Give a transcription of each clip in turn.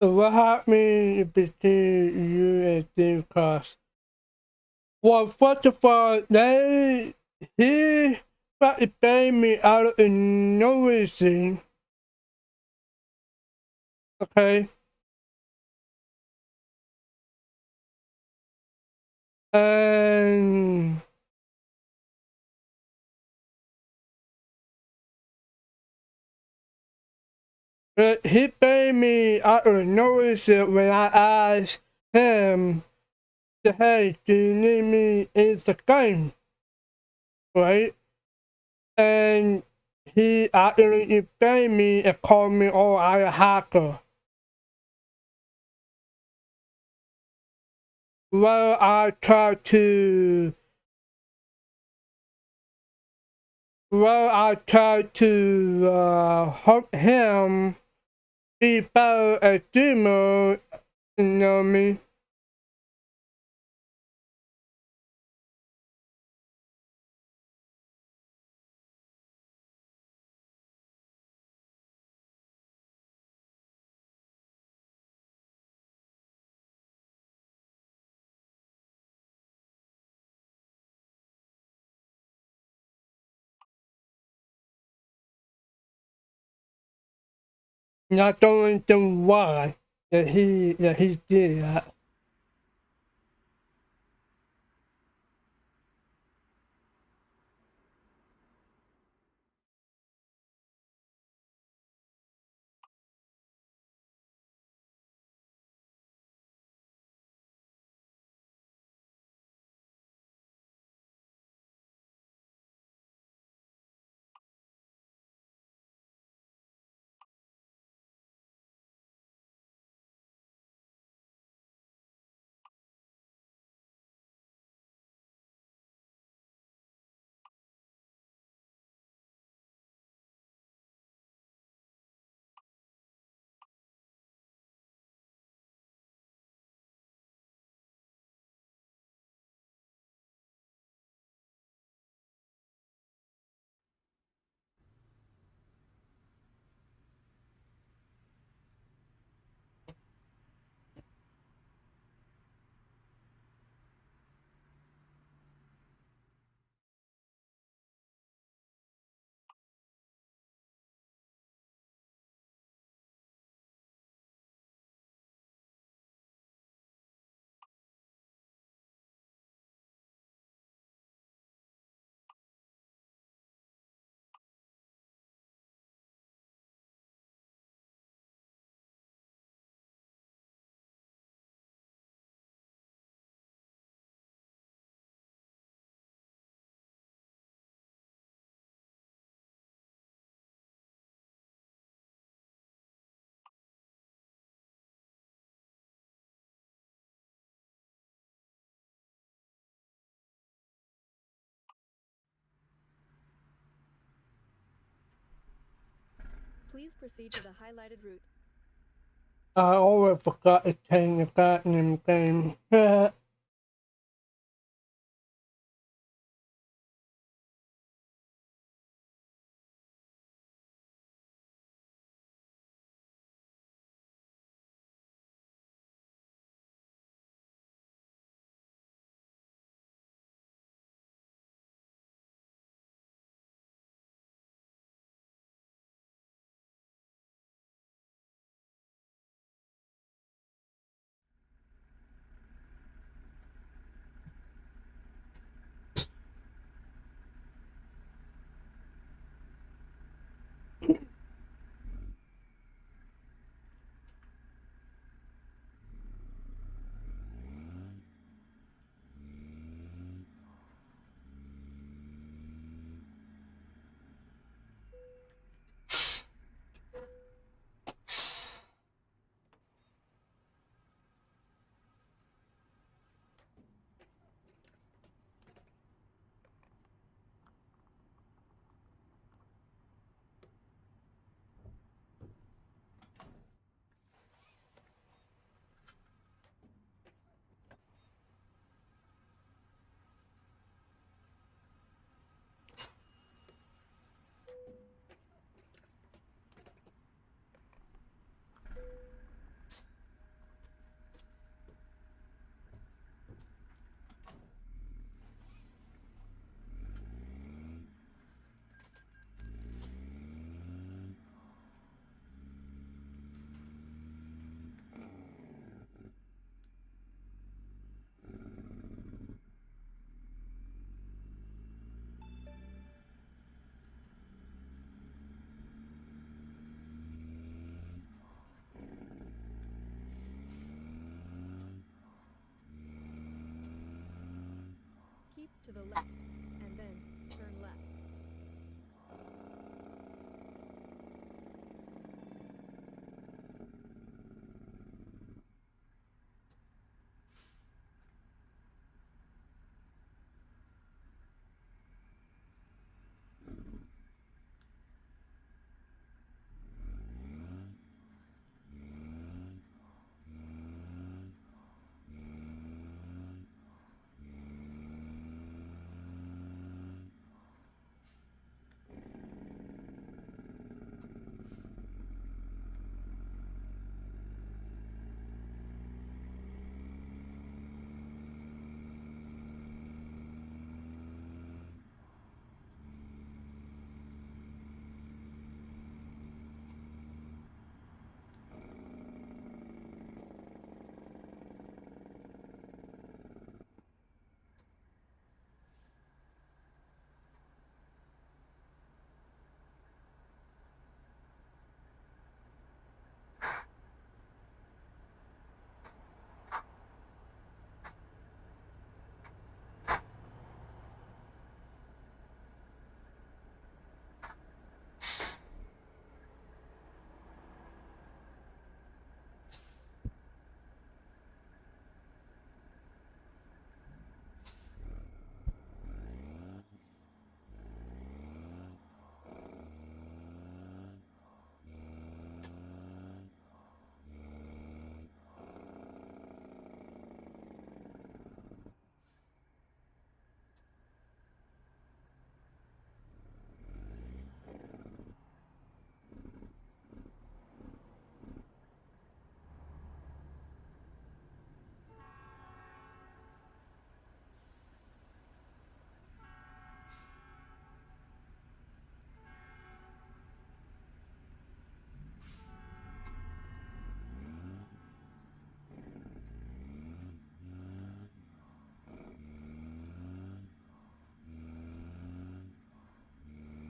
So what happened between you and Dreamcast? Well, first of all, he tried to ban me out of no reason. Okay. And he banned me out of no reason when I asked him, hey, do you need me in the game? Right? And he actually banned me and called me, oh, I'm a hacker. Well, I tried to help him be better at gamer, you know what I mean? Not the only thing why that he did that. Please proceed to the highlighted route. I always forgot to change the goddamn game. to the left, and then turn left.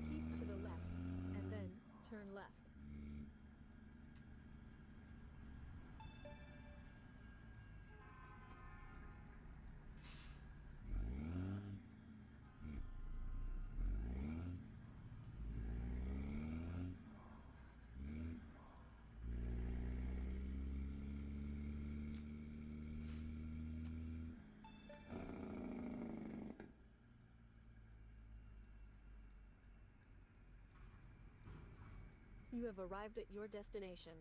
Keep to the left, and then turn left. You have arrived at your destination.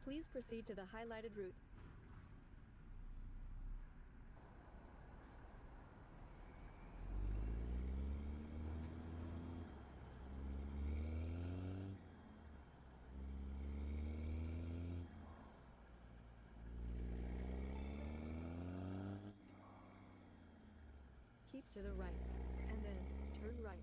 Please proceed to the highlighted route. Keep to the right, and then turn right.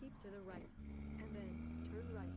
Keep to the right, and then turn right.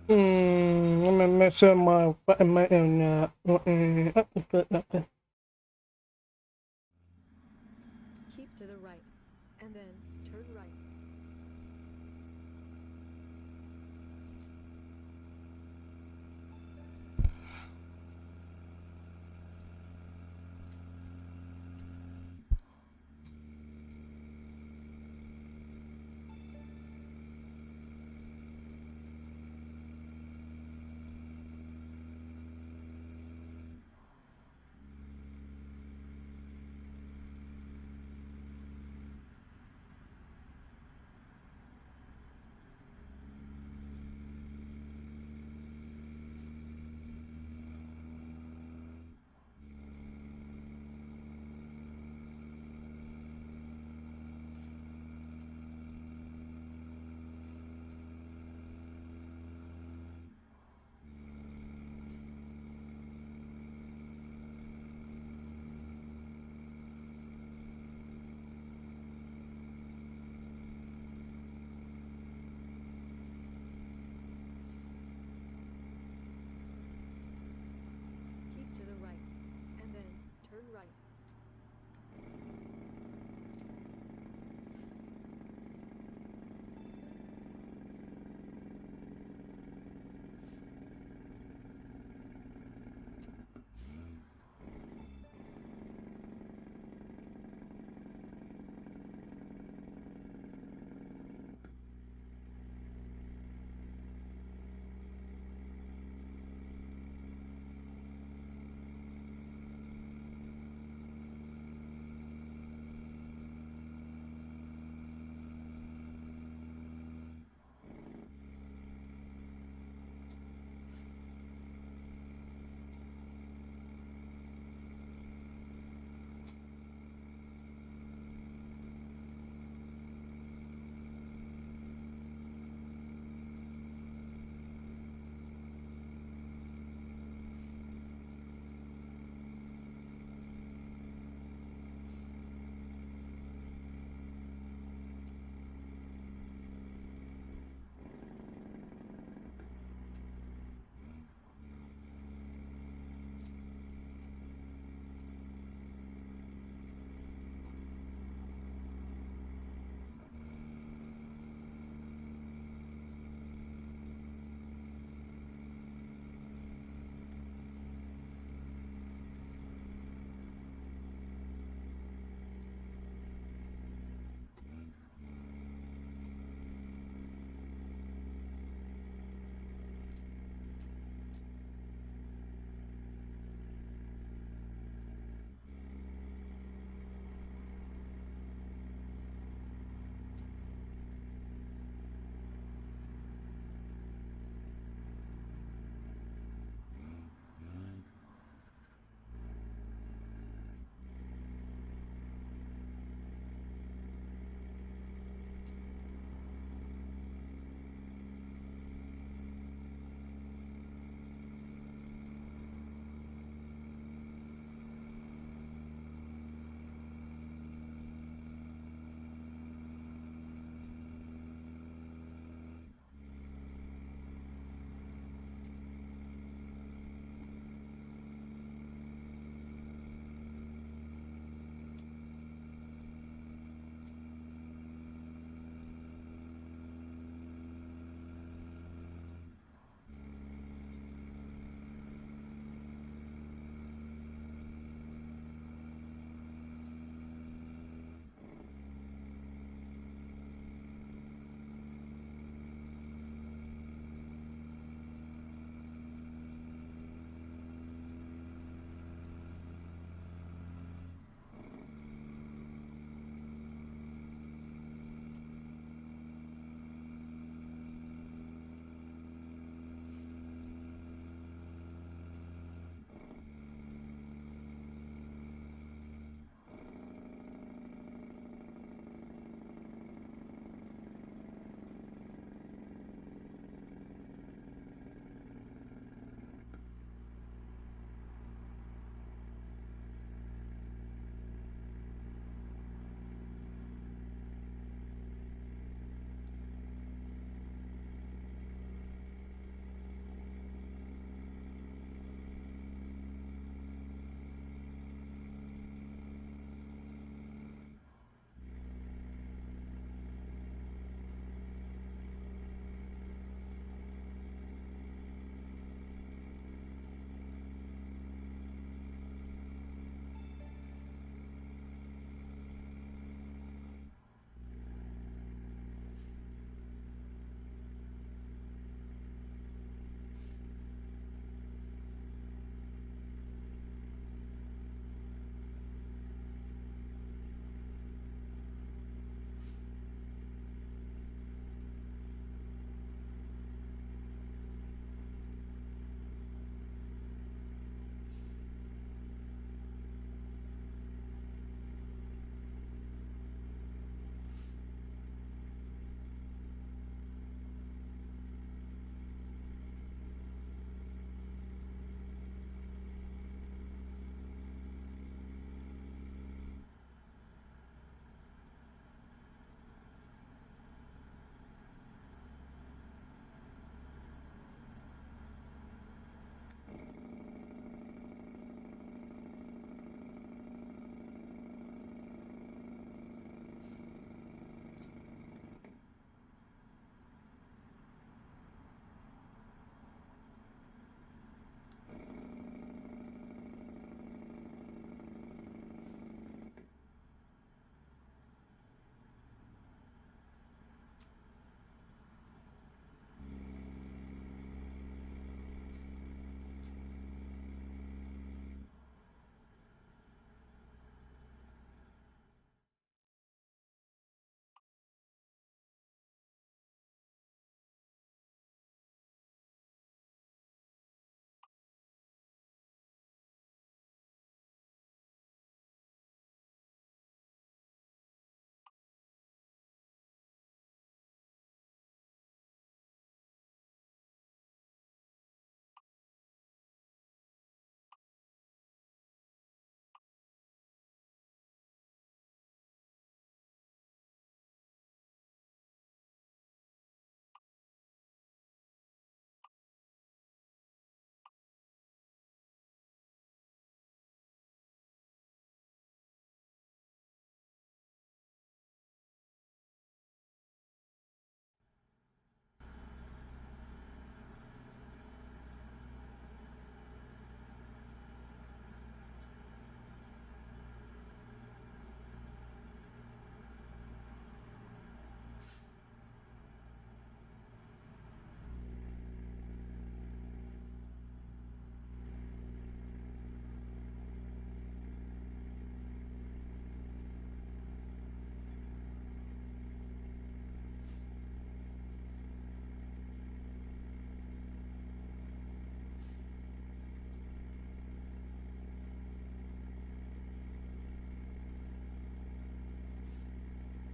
Let me make sure my internet. That's good. Keep to the right, and then turn right.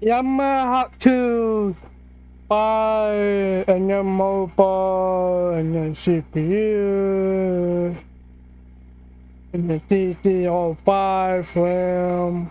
Yeah, I might have to buy a new mobile and a CPU and a DDR5 RAM.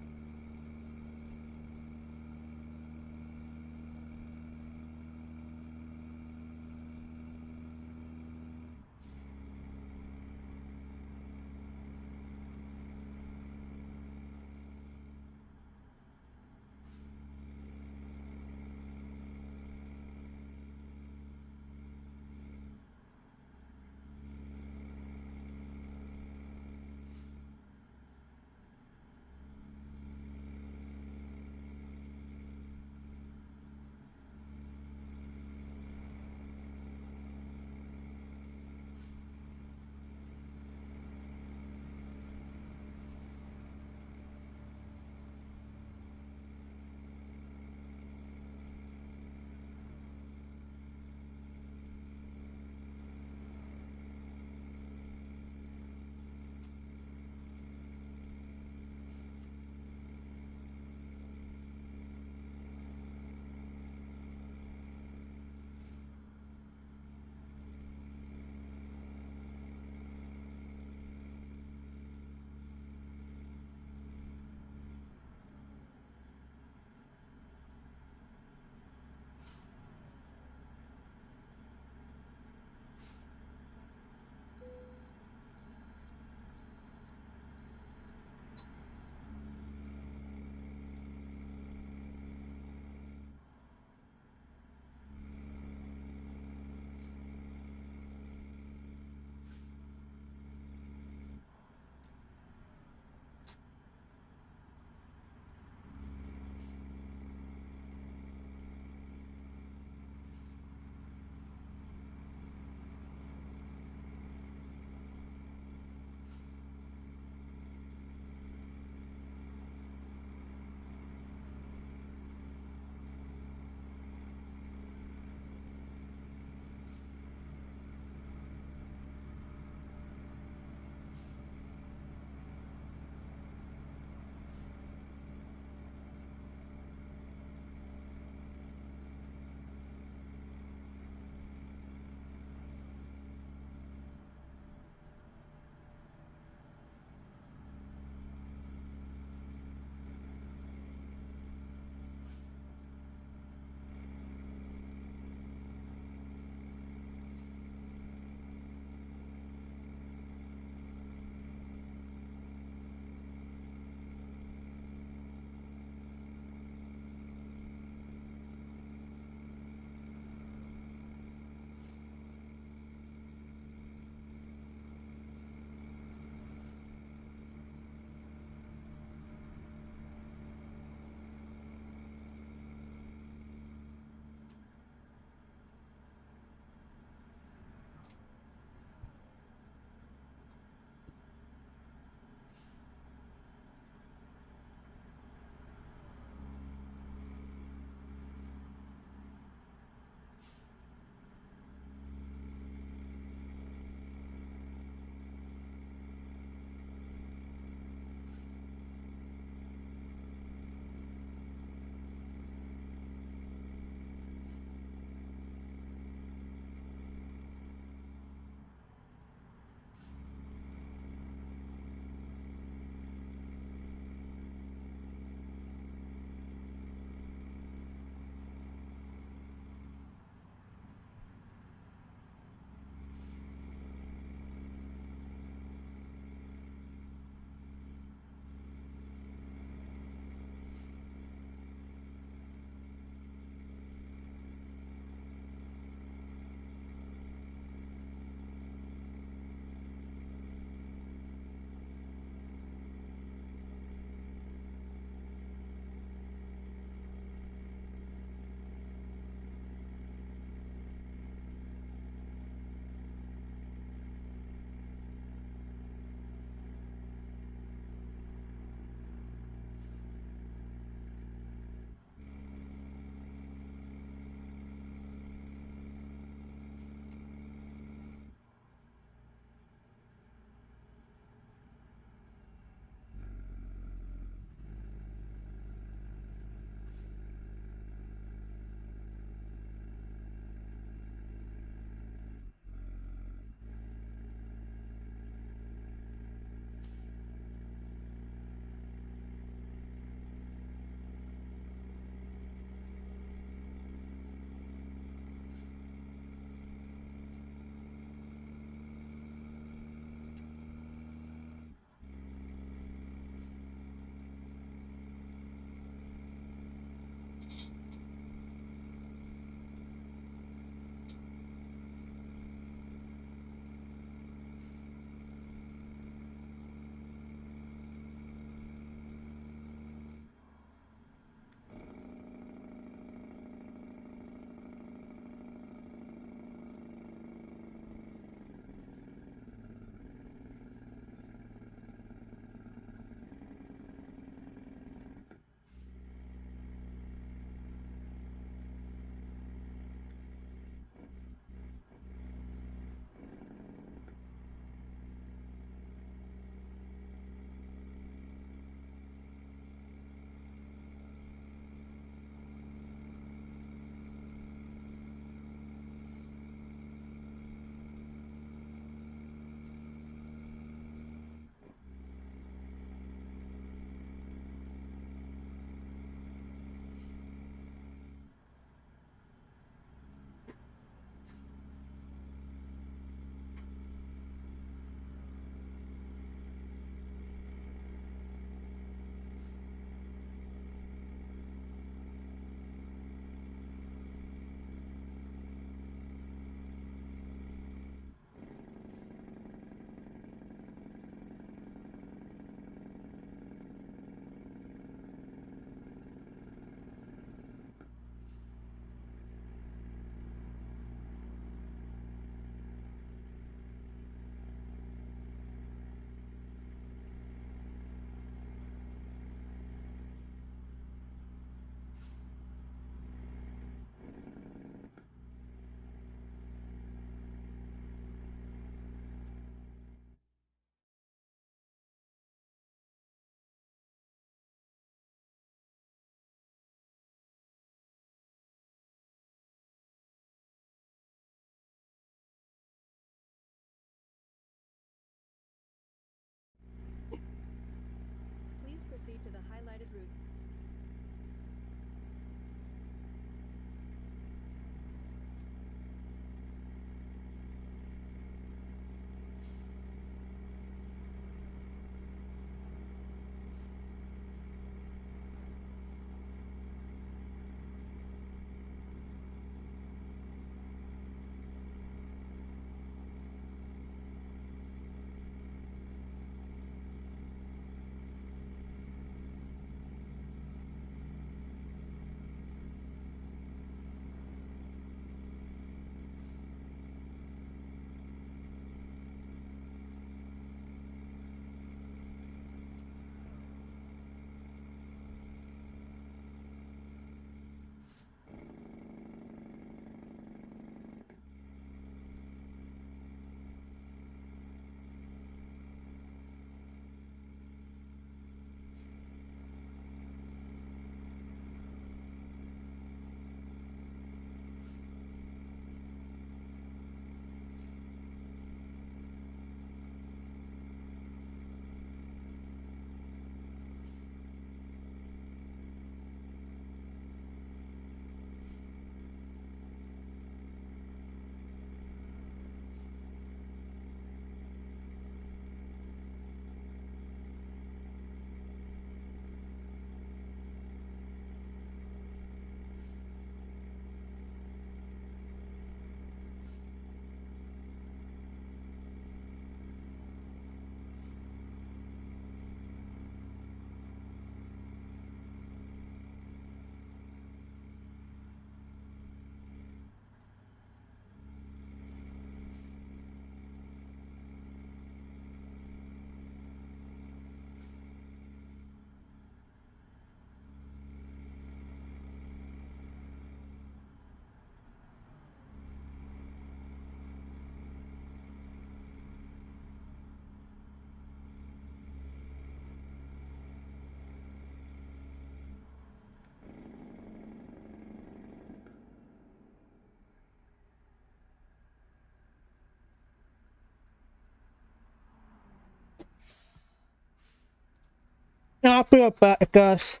I'll be right back, guys.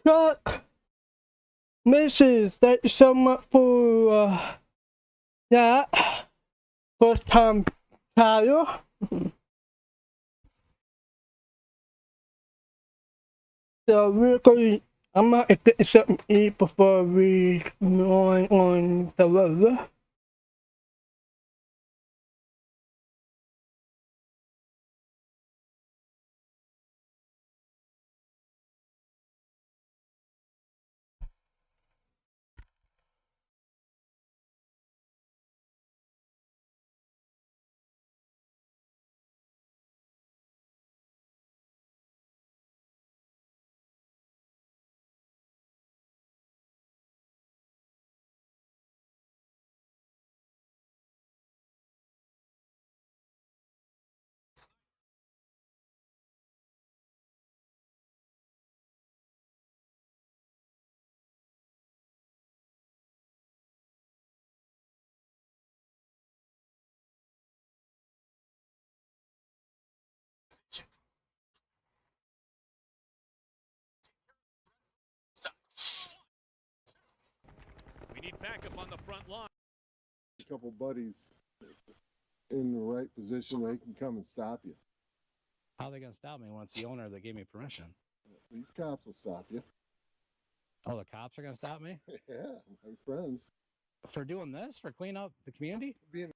Chuck, Mrs., thank you so much for that. First time trial. So we're going, I'm gonna get something to eat before we go on the road. We need backup on the front line. A couple buddies in the right position, they can come and stop you. How are they going to stop me when it's the owner that gave me permission? These cops will stop you. Oh, the cops are going to stop me? Yeah, my friends. For doing this? For cleaning up the community? Being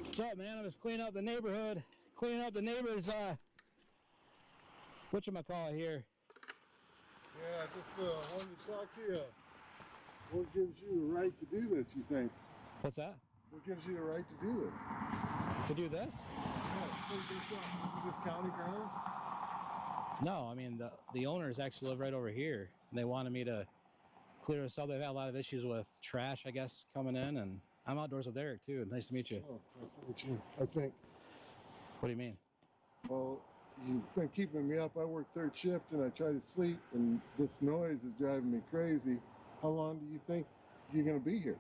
What's up, man? I'm just cleaning up the neighborhood. Cleaning up the neighbors, whatchamacallit here. yeah, just wanted to talk to you. What gives you the right to do this, you think? What's that? What gives you the right to do this? To do this? Yeah, this county ground? No, I mean, the owners actually live right over here. And they wanted me to clear this up. They've had a lot of issues with trash, I guess, coming in. And I'm outdoors with Eric, too. Nice to meet you. Oh, nice to meet you. I think, What do you mean? well, you've been keeping me up. I work third shift and I try to sleep, and this noise is driving me crazy. How long do you think you're going to be here?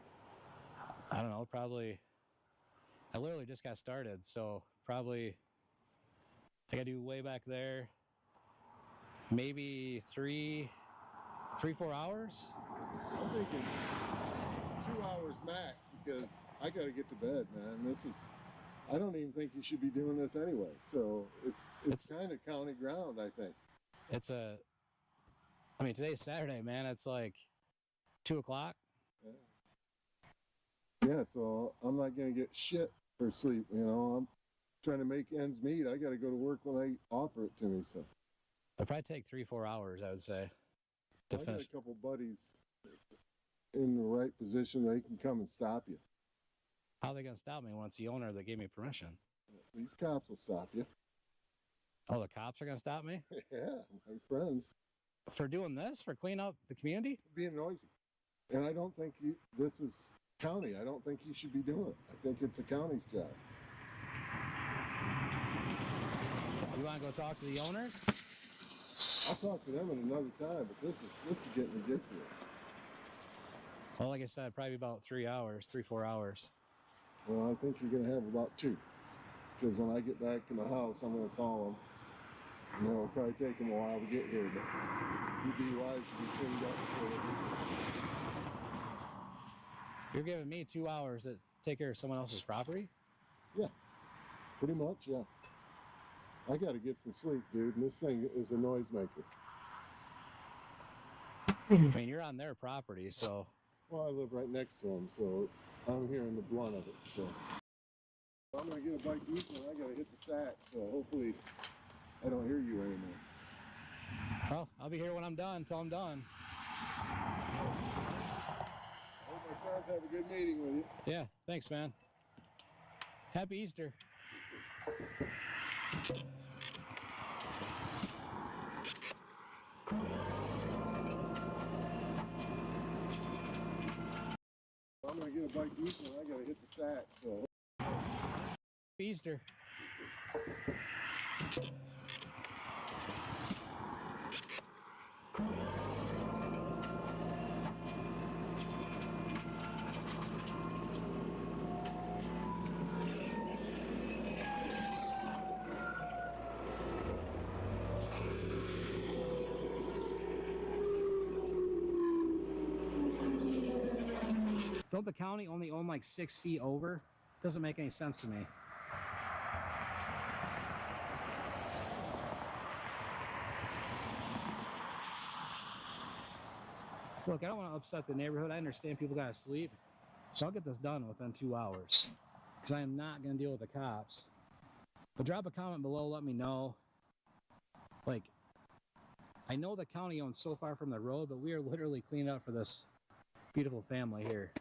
I don't know, probably. I literally just got started, so probably I got to do way back there. Maybe 4 hours? I'm thinking 2 hours max, because I got to get to bed, man. I don't even think you should be doing this anyway. So it's kind of county ground, I think. I mean, today's Saturday, man. It's like 2 o'clock. Yeah, so I'm not going to get shit for sleep, you know. I'm trying to make ends meet. I got to go to work when they offer it to me, so. It'll probably take 4 hours, I would say, to I got finish. a couple buddies in the right position. They can come and stop you. How are they going to stop me when it's the owner that gave me permission? These cops will stop you. Oh, the cops are going to stop me? Yeah, my friends. For doing this? For cleaning up the community? Being noisy. And I don't think this is county. I don't think you should be doing it. I think it's the county's job. You want to go talk to the owners? I'll talk to them at another time, but this is getting ridiculous. Well, like I said, probably about 3 hours, 4 hours. Well, I think you're gonna have about 2. Because when I get back to my house, I'm gonna call them. And it'll probably take them a while to get here, but you'd be wise to be cleaned up before they get You're giving me 2 hours to take care of someone else's property? here. Pretty much, yeah. I gotta get some sleep, dude, and this thing is a noisemaker. I mean, you're on their property, so Well, I live right next to them, so I'm hearing the blunt of it, so. I'm gonna get a bite to eat and I gotta hit the sack, so hopefully I don't hear you anymore. well, I'll be here when I'm done until I'm done. I hope my friends have a good meeting with you. Yeah, thanks, man. Happy Easter. I'm gonna get a bite to eat and I gotta hit the sack, so. Happy Easter. Don't the county only own like 6 feet over? Doesn't make any sense to me. Look, I don't want to upset the neighborhood. I understand people gotta sleep. So I'll get this done within 2 hours. Because I am not gonna deal with the cops. But drop a comment below, let me know. Like, I know the county owns so far from the road, but we are literally cleaning up for this beautiful family here.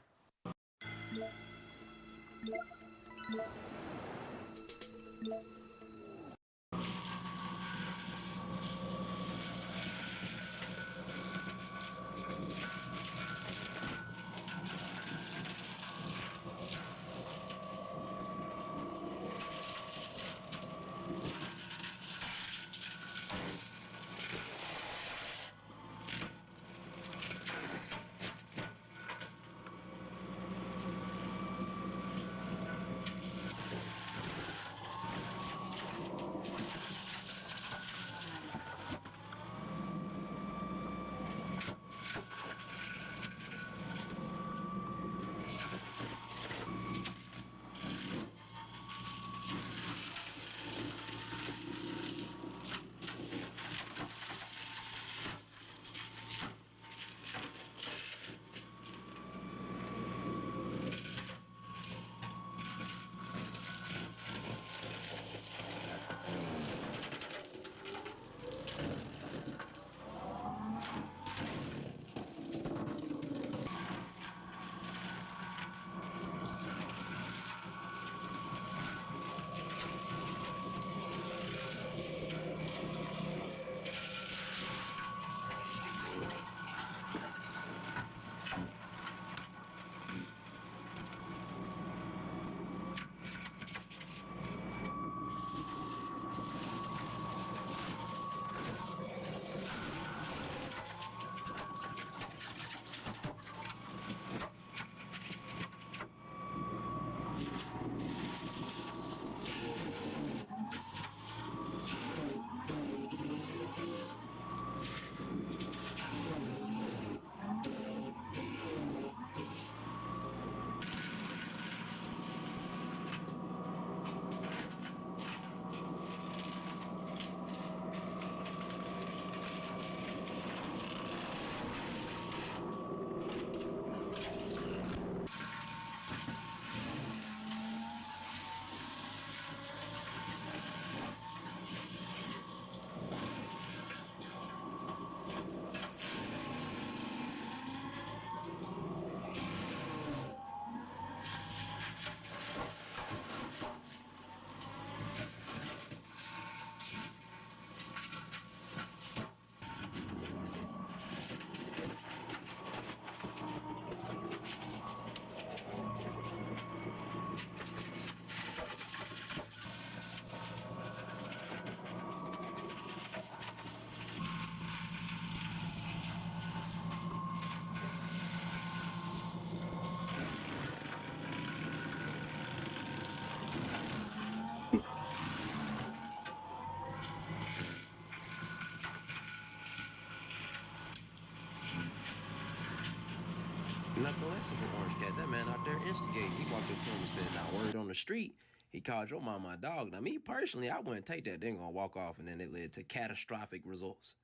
messing with Orange Cat. That man out there instigating. He walked up to him and said, "Now, word on the street, he called your mama a dog." Now, me personally, I wouldn't take that. They're gonna walk off, and then it led to catastrophic results.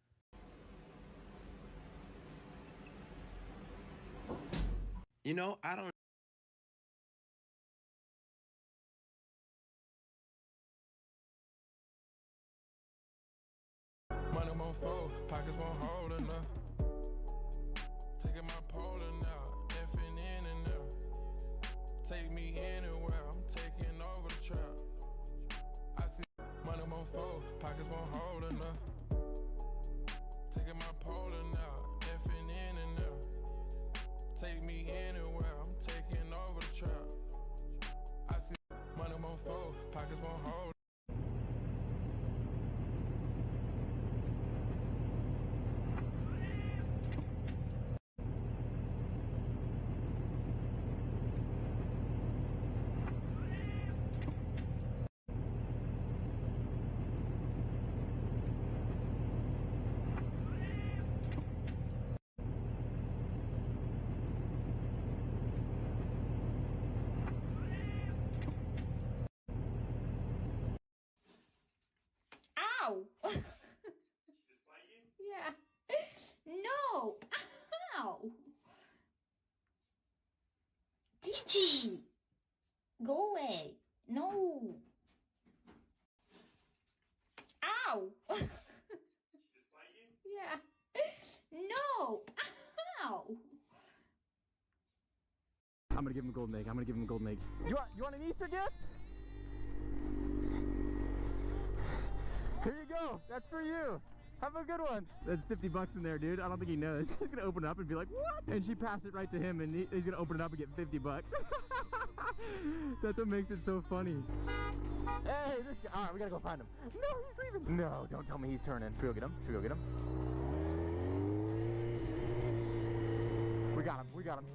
You know, I don't. Money won't fold, pockets won't hold enough. Taking my Poland out, effing in and out. Take me anywhere, I'm taking over the trap. I see money won't fold, pockets won't hold enough. Taking my Poland out, effing in and out. Take me anywhere, I'm taking over the trap. I see money won't fold, pockets won't hold. Ow! Yeah. No! Ow! Gigi! Go away! No! Ow! Yeah. No! Ow! I'm gonna give him a golden egg. I'm gonna give him a golden egg. You want an Easter gift? Here you go. That's for you. Have a good one. That's 50 bucks in there, dude. I don't think he knows. He's gonna open it up and be like, what? And she passed it right to him, and he's gonna open it up and get 50 bucks. That's what makes it so funny. Hey, this guy. All right, we gotta go find him. No, he's leaving. No, don't tell me he's turning. Should we go get him? Should we go get him? We got him. We got him.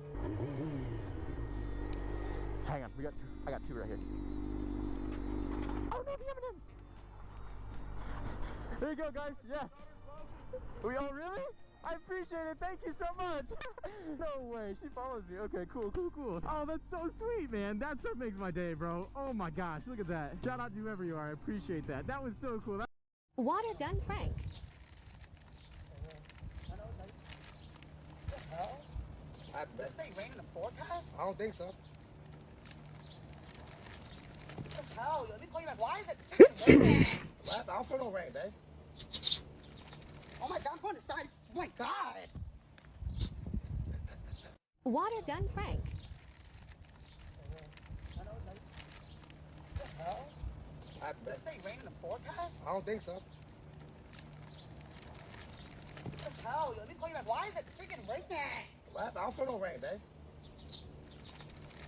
Hang on. I got two right here. Oh no, the M&Ms. There you go, guys. Yeah. Oh, really? I appreciate it. Thank you so much. No way. She follows me. Okay, cool. Oh, that's so sweet, man. That's what makes my day, bro. Oh my gosh, look at that. Shout out to whoever you are. I appreciate that. That was so cool. Water gun prank. Does it say rain in the forecast? I don't think so. What the hell? Let me call you back. Why is it raining? What? I don't feel no rain, babe. Oh my god, I'm going inside. Oh my god. Water gun prank. What the hell? Does it say rain in the forecast? I don't think so. What the hell? Let me call you back. Why is it freaking raining? What? I don't feel no rain, babe.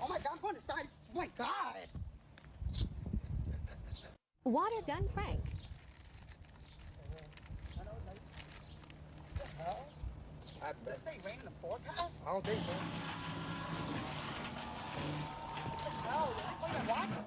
Oh my god, I'm going inside. Oh my god. Water gun prank. What the hell? Does it say rain in the forecast? I don't think so. What the hell? Let me call you back. Why?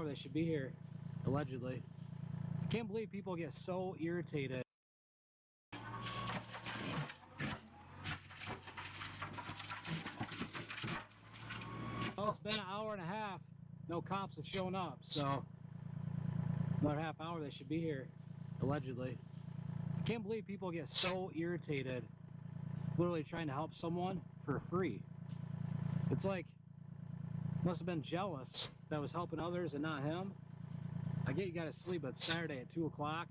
hour they should be here, allegedly. I can't believe people get so irritated. Well, it's been an hour and a half. No cops have shown up, so another half hour they should be here, allegedly. I can't believe people get so irritated literally trying to help someone for free. It's like, must have been jealous that I was helping others and not him. I get you gotta sleep, but it's Saturday at 2 o'clock.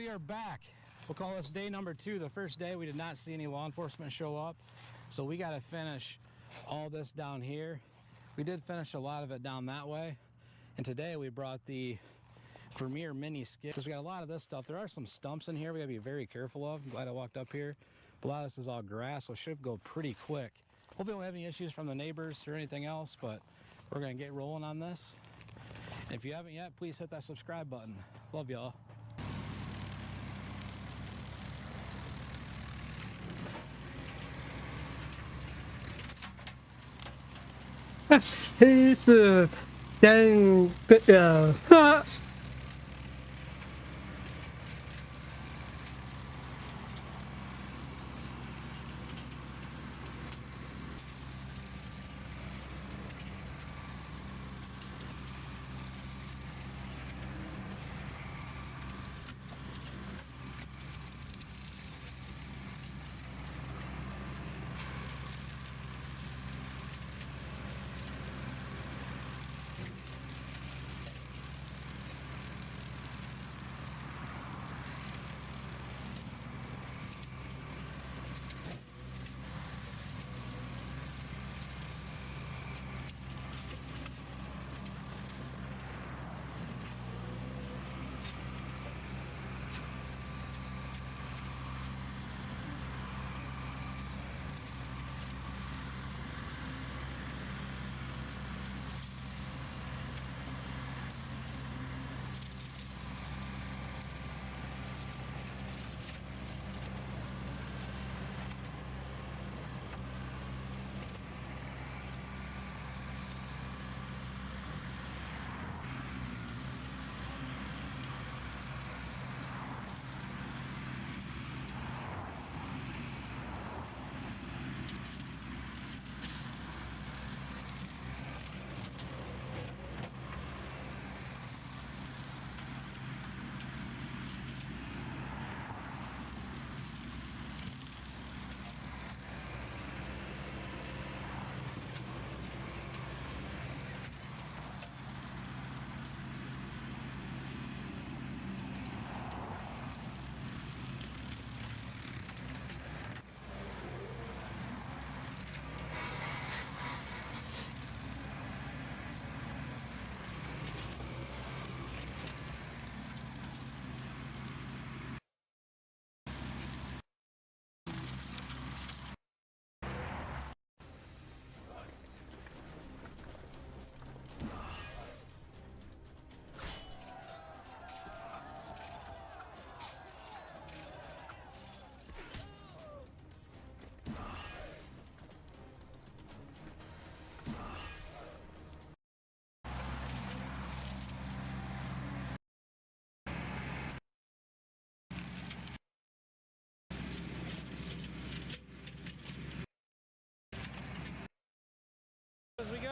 We are back. We'll call this day number 2. The first day we did not see any law enforcement show up, so we got to finish all this down here. We did finish a lot of it down that way, and today we brought the Vermeer mini skid because we got a lot of this stuff. There are some stumps in here we got to be very careful of. I'm glad I walked up here. But a lot of this is all grass, so it should go pretty quick. Hope we don't have any issues from the neighbors or anything else, but we're going to get rolling on this. And if you haven't yet, please hit that subscribe button. Love y'all. He's a dang video.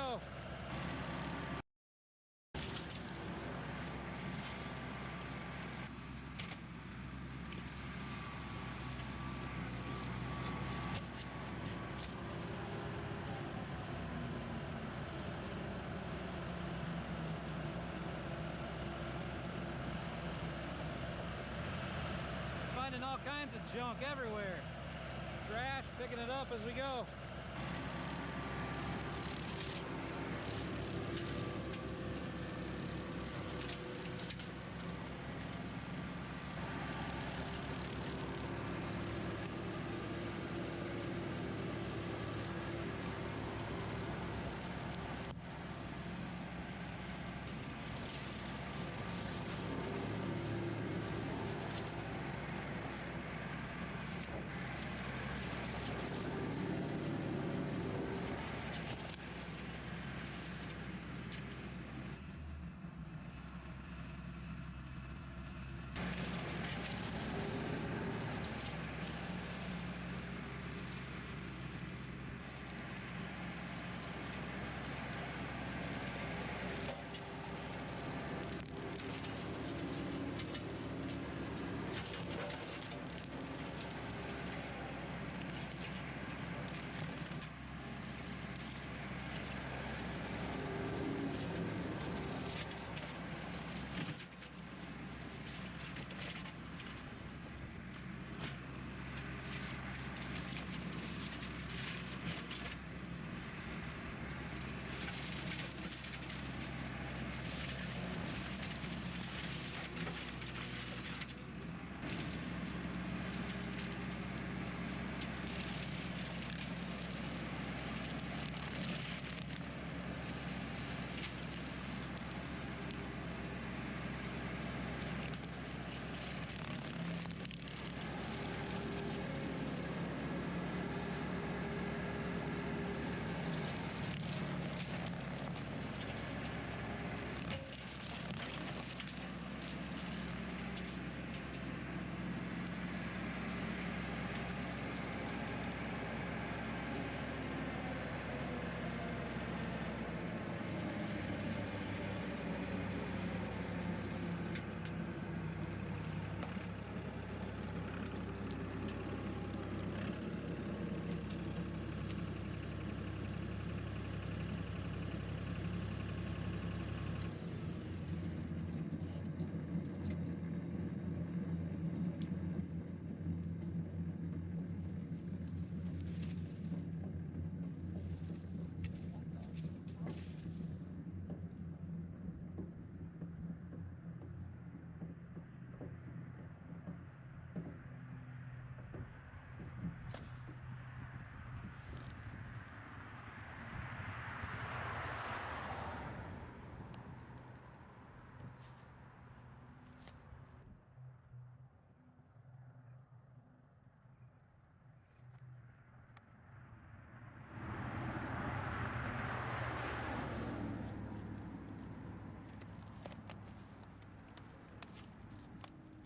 go. Finding all kinds of junk everywhere. Trash, picking it up as we go.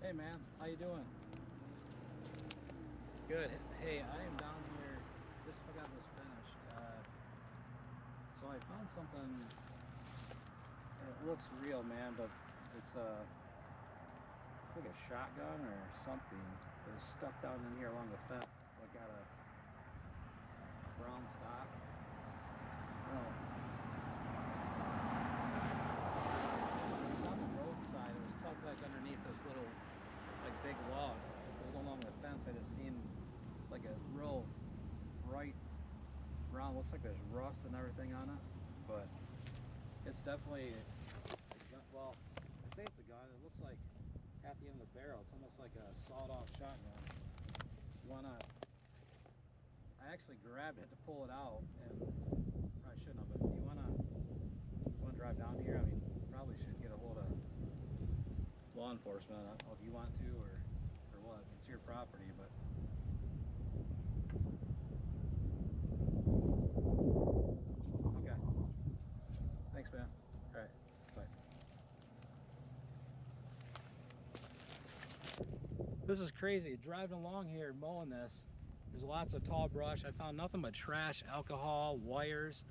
Hey man, how you doing? Good. Hey, I am down here, just got this finished. So I found something, it looks real man, but it's like a shotgun or something. It's stuck down in here along the fence. It's like got a brown stock. Oh. It's on the roadside. It was tucked like underneath this little like big log. It was going along the fence. I just seen like a real bright brown. Looks like there's rust and everything on it, but it's definitely a gun. Well, I say it's a gun. It looks like at the end of the barrel, it's almost like a sawed-off shotgun. You wanna? I actually grabbed it to pull it out, and probably shouldn't have. But you wanna drive down here? I mean, probably should get a hold of law enforcement. I don't know if you want to or what. It's your property, but. Okay. Thanks, man. All right. Bye. This is crazy. Driving along here, mowing this, there's lots of tall brush. I found nothing but trash, alcohol, wires,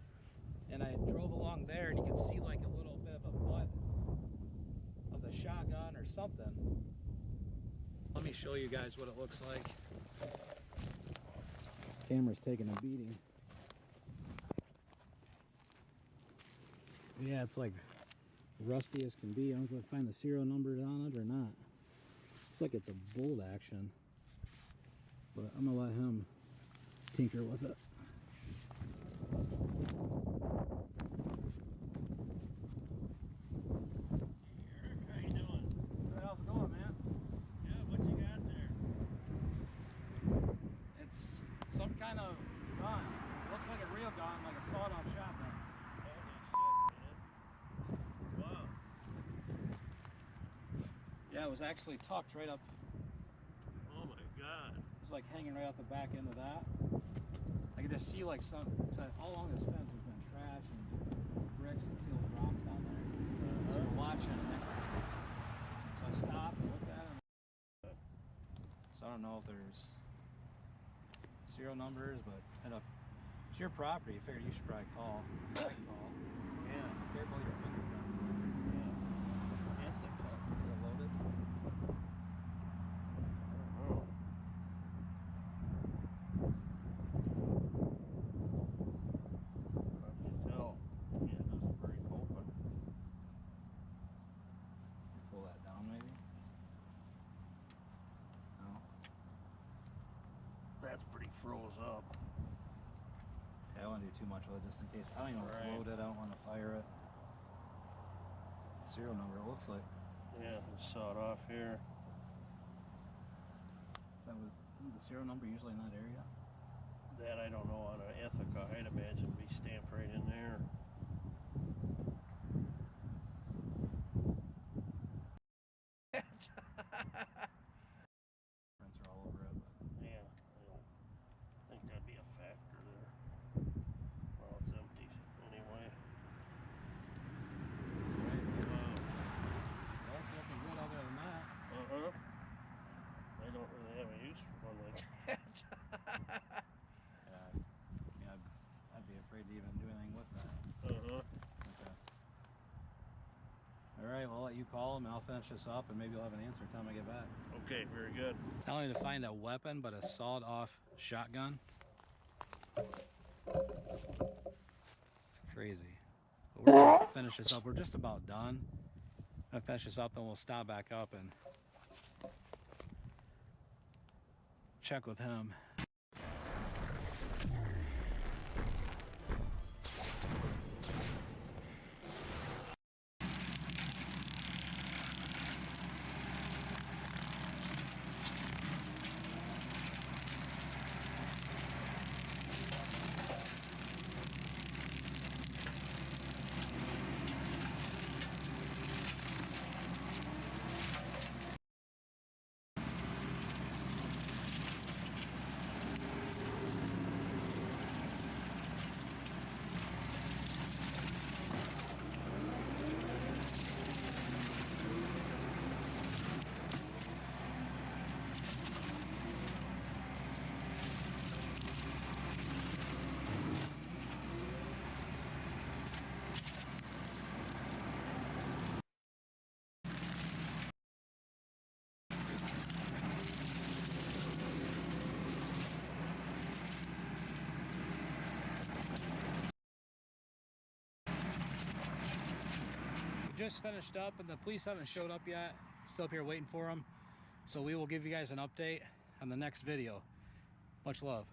and I drove along there, and you could see like a little bit of a butt of the shotgun or something. Let me show you guys what it looks like. This camera's taking a beating. Yeah, it's like rusty as can be. I don't know if I find the serial numbers on it or not. Looks like it's a bolt action, but I'm gonna let him tinker with it. How you doing? How's it going, man? Yeah, what you got there? It's some kind of gun. It looks like a real gun, like a sawed-off shotgun. Holy shit, man. Wow. Yeah, it was actually tucked right up. Oh my god. It was like hanging right off the back end of that. I could just see like some, all along this fence has been trash and bricks and sealed rocks down there. So we're watching it. So I stopped and looked at it. So I don't know if there's serial numbers, but it's your property. I figured you should probably call. Call. Yeah. Careful of your fingerprints. Yeah. Ethics. Is it loaded? I don't know. Hard to tell. Yeah, it doesn't break open. Pull that down maybe? No. That's pretty froze up. Yeah, I don't want to do too much with it just in case. I don't even know if it's Right. loaded. I don't want to fire it. Serial number, it looks like. Yeah, it's sawed off here. That was the serial number usually in that area. That I don't know on an Ethica. I'd imagine it'd be stamped right in there. Prints are all over it. Yeah, I don't think that'd be a factor there. Well, it's empty anyway. Wow. Well, it's looking good other than that. Uh-huh. I don't really have a use for one like that. Yeah, I'd be afraid to even do anything with that. Uh-huh. Okay. All right, well, I'll let you call him and I'll finish this up and maybe you'll have an answer time I get back. Okay, very good. Not only to find a weapon, but a sawed-off shotgun. It's crazy. But we're gonna finish this up. We're just about done. I'm gonna finish this up, then we'll stop back up and check with him. Just finished up and the police haven't showed up yet. Still up here waiting for them. So we will give you guys an update on the next video. Much love.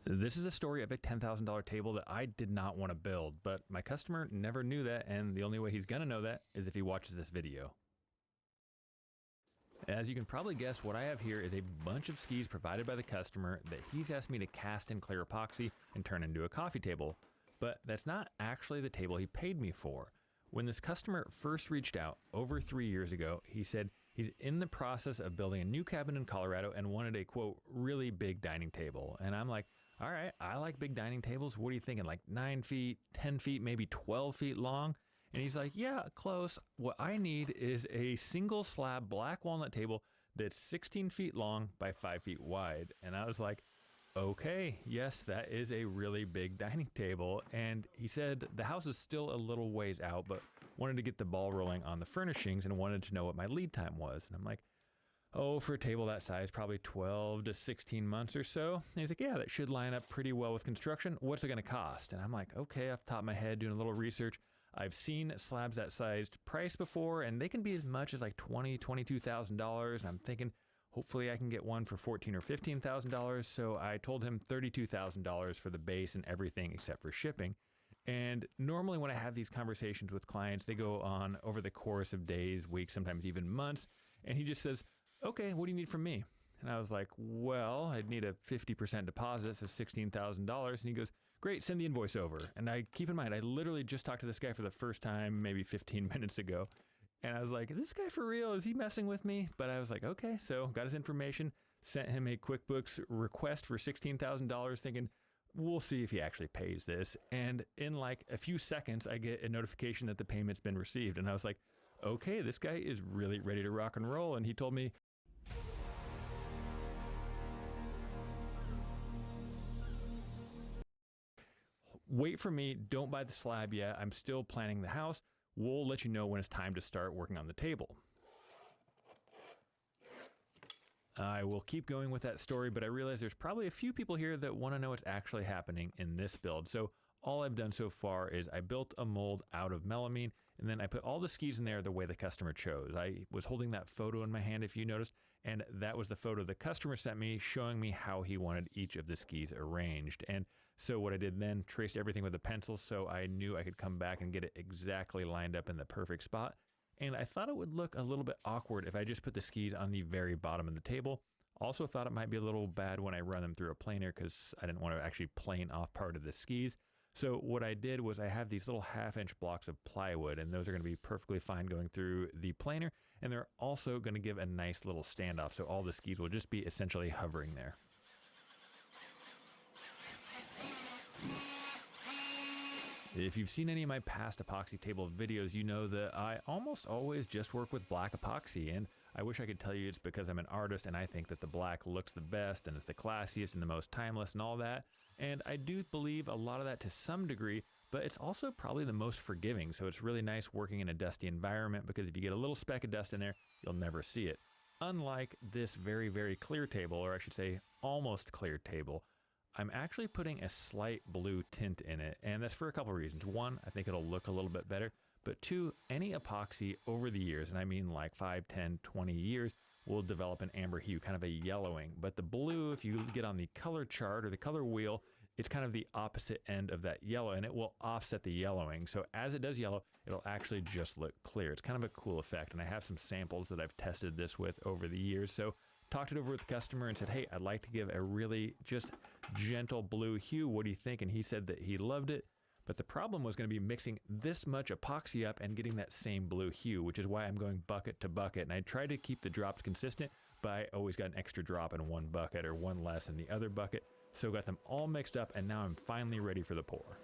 This is a story of a $10,000 table that I did not want to build, but my customer never knew that, and the only way he's going to know that is if he watches this video. As you can probably guess, what I have here is a bunch of skis provided by the customer that he's asked me to cast in clear epoxy and turn into a coffee table. But that's not actually the table he paid me for. When this customer first reached out over 3 years ago, he said he's in the process of building a new cabin in Colorado and wanted a, quote, really big dining table. And I'm like, all right, I like big dining tables. What are you thinking? Like 9 feet, 10 feet, maybe 12 feet long? And he's like, yeah, close. What I need is a single slab black walnut table that's 16 feet long by 5 feet wide. And I was like, okay, yes, that is a really big dining table. And he said the house is still a little ways out, but wanted to get the ball rolling on the furnishings and wanted to know what my lead time was. And I'm like, oh, for a table that size, probably 12 to 16 months or so. And he's like, yeah, that should line up pretty well with construction. What's it going to cost? And I'm like, okay, off the top of my head, doing a little research. I've seen slabs that sized price before, and they can be as much as like $22,000. And I'm thinking, hopefully I can get one for $14,000 or $15,000. So I told him $32,000 for the base and everything except for shipping. And normally when I have these conversations with clients, they go on over the course of days, weeks, sometimes even months. And he just says, okay, what do you need from me? And I was like, well, I'd need a 50% deposit, so $16,000. And he goes, great, send the invoice over. And I keep in mind, I literally just talked to this guy for the first time, maybe 15 minutes ago. And I was like, is this guy for real? Is he messing with me? But I was like, okay, so got his information, sent him a QuickBooks request for $16,000 thinking, we'll see if he actually pays this. And in like a few seconds, I get a notification that the payment's been received. And I was like, okay, this guy is really ready to rock and roll. And he told me, wait for me, don't buy the slab yet. I'm still planning the house. We'll let you know when it's time to start working on the table. I will keep going with that story, but I realize there's probably a few people here that want to know what's actually happening in this build. So all I've done so far is I built a mold out of melamine, and then I put all the skis in there the way the customer chose. I was holding that photo in my hand, if you noticed, and that was the photo the customer sent me showing me how he wanted each of the skis arranged. And so what I did then, traced everything with a pencil so I knew I could come back and get it exactly lined up in the perfect spot. And I thought it would look a little bit awkward if I just put the skis on the very bottom of the table. Also thought it might be a little bad when I run them through a planer because I didn't want to actually plane off part of the skis. So what I did was I have these little 1/2-inch blocks of plywood, and those are going to be perfectly fine going through the planer. And they're also going to give a nice little standoff, so all the skis will just be essentially hovering there. If you've seen any of my past epoxy table videos, you know that I almost always just work with black epoxy, and I wish I could tell you it's because I'm an artist and I think that the black looks the best and it's the classiest and the most timeless and all that. And I do believe a lot of that to some degree, but it's also probably the most forgiving. So it's really nice working in a dusty environment because if you get a little speck of dust in there, you'll never see it. Unlike this very, very clear table, or I should say almost clear table, I'm actually putting a slight blue tint in it, and that's for a couple reasons. One, I think it'll look a little bit better, but two, any epoxy over the years, and I mean like 5, 10, 20 years, will develop an amber hue, kind of a yellowing. But the blue, if you get on the color chart or the color wheel, it's kind of the opposite end of that yellow, and it will offset the yellowing. So as it does yellow, it'll actually just look clear. It's kind of a cool effect, and I have some samples that I've tested this with over the years. So talked it over with the customer and said, hey, I'd like to give a really just gentle blue hue. What do you think? And he said that he loved it. But the problem was going to be mixing this much epoxy up and getting that same blue hue, which is why I'm going bucket to bucket. And I tried to keep the drops consistent, but I always got an extra drop in one bucket or one less in the other bucket. So got them all mixed up, and now I'm finally ready for the pour.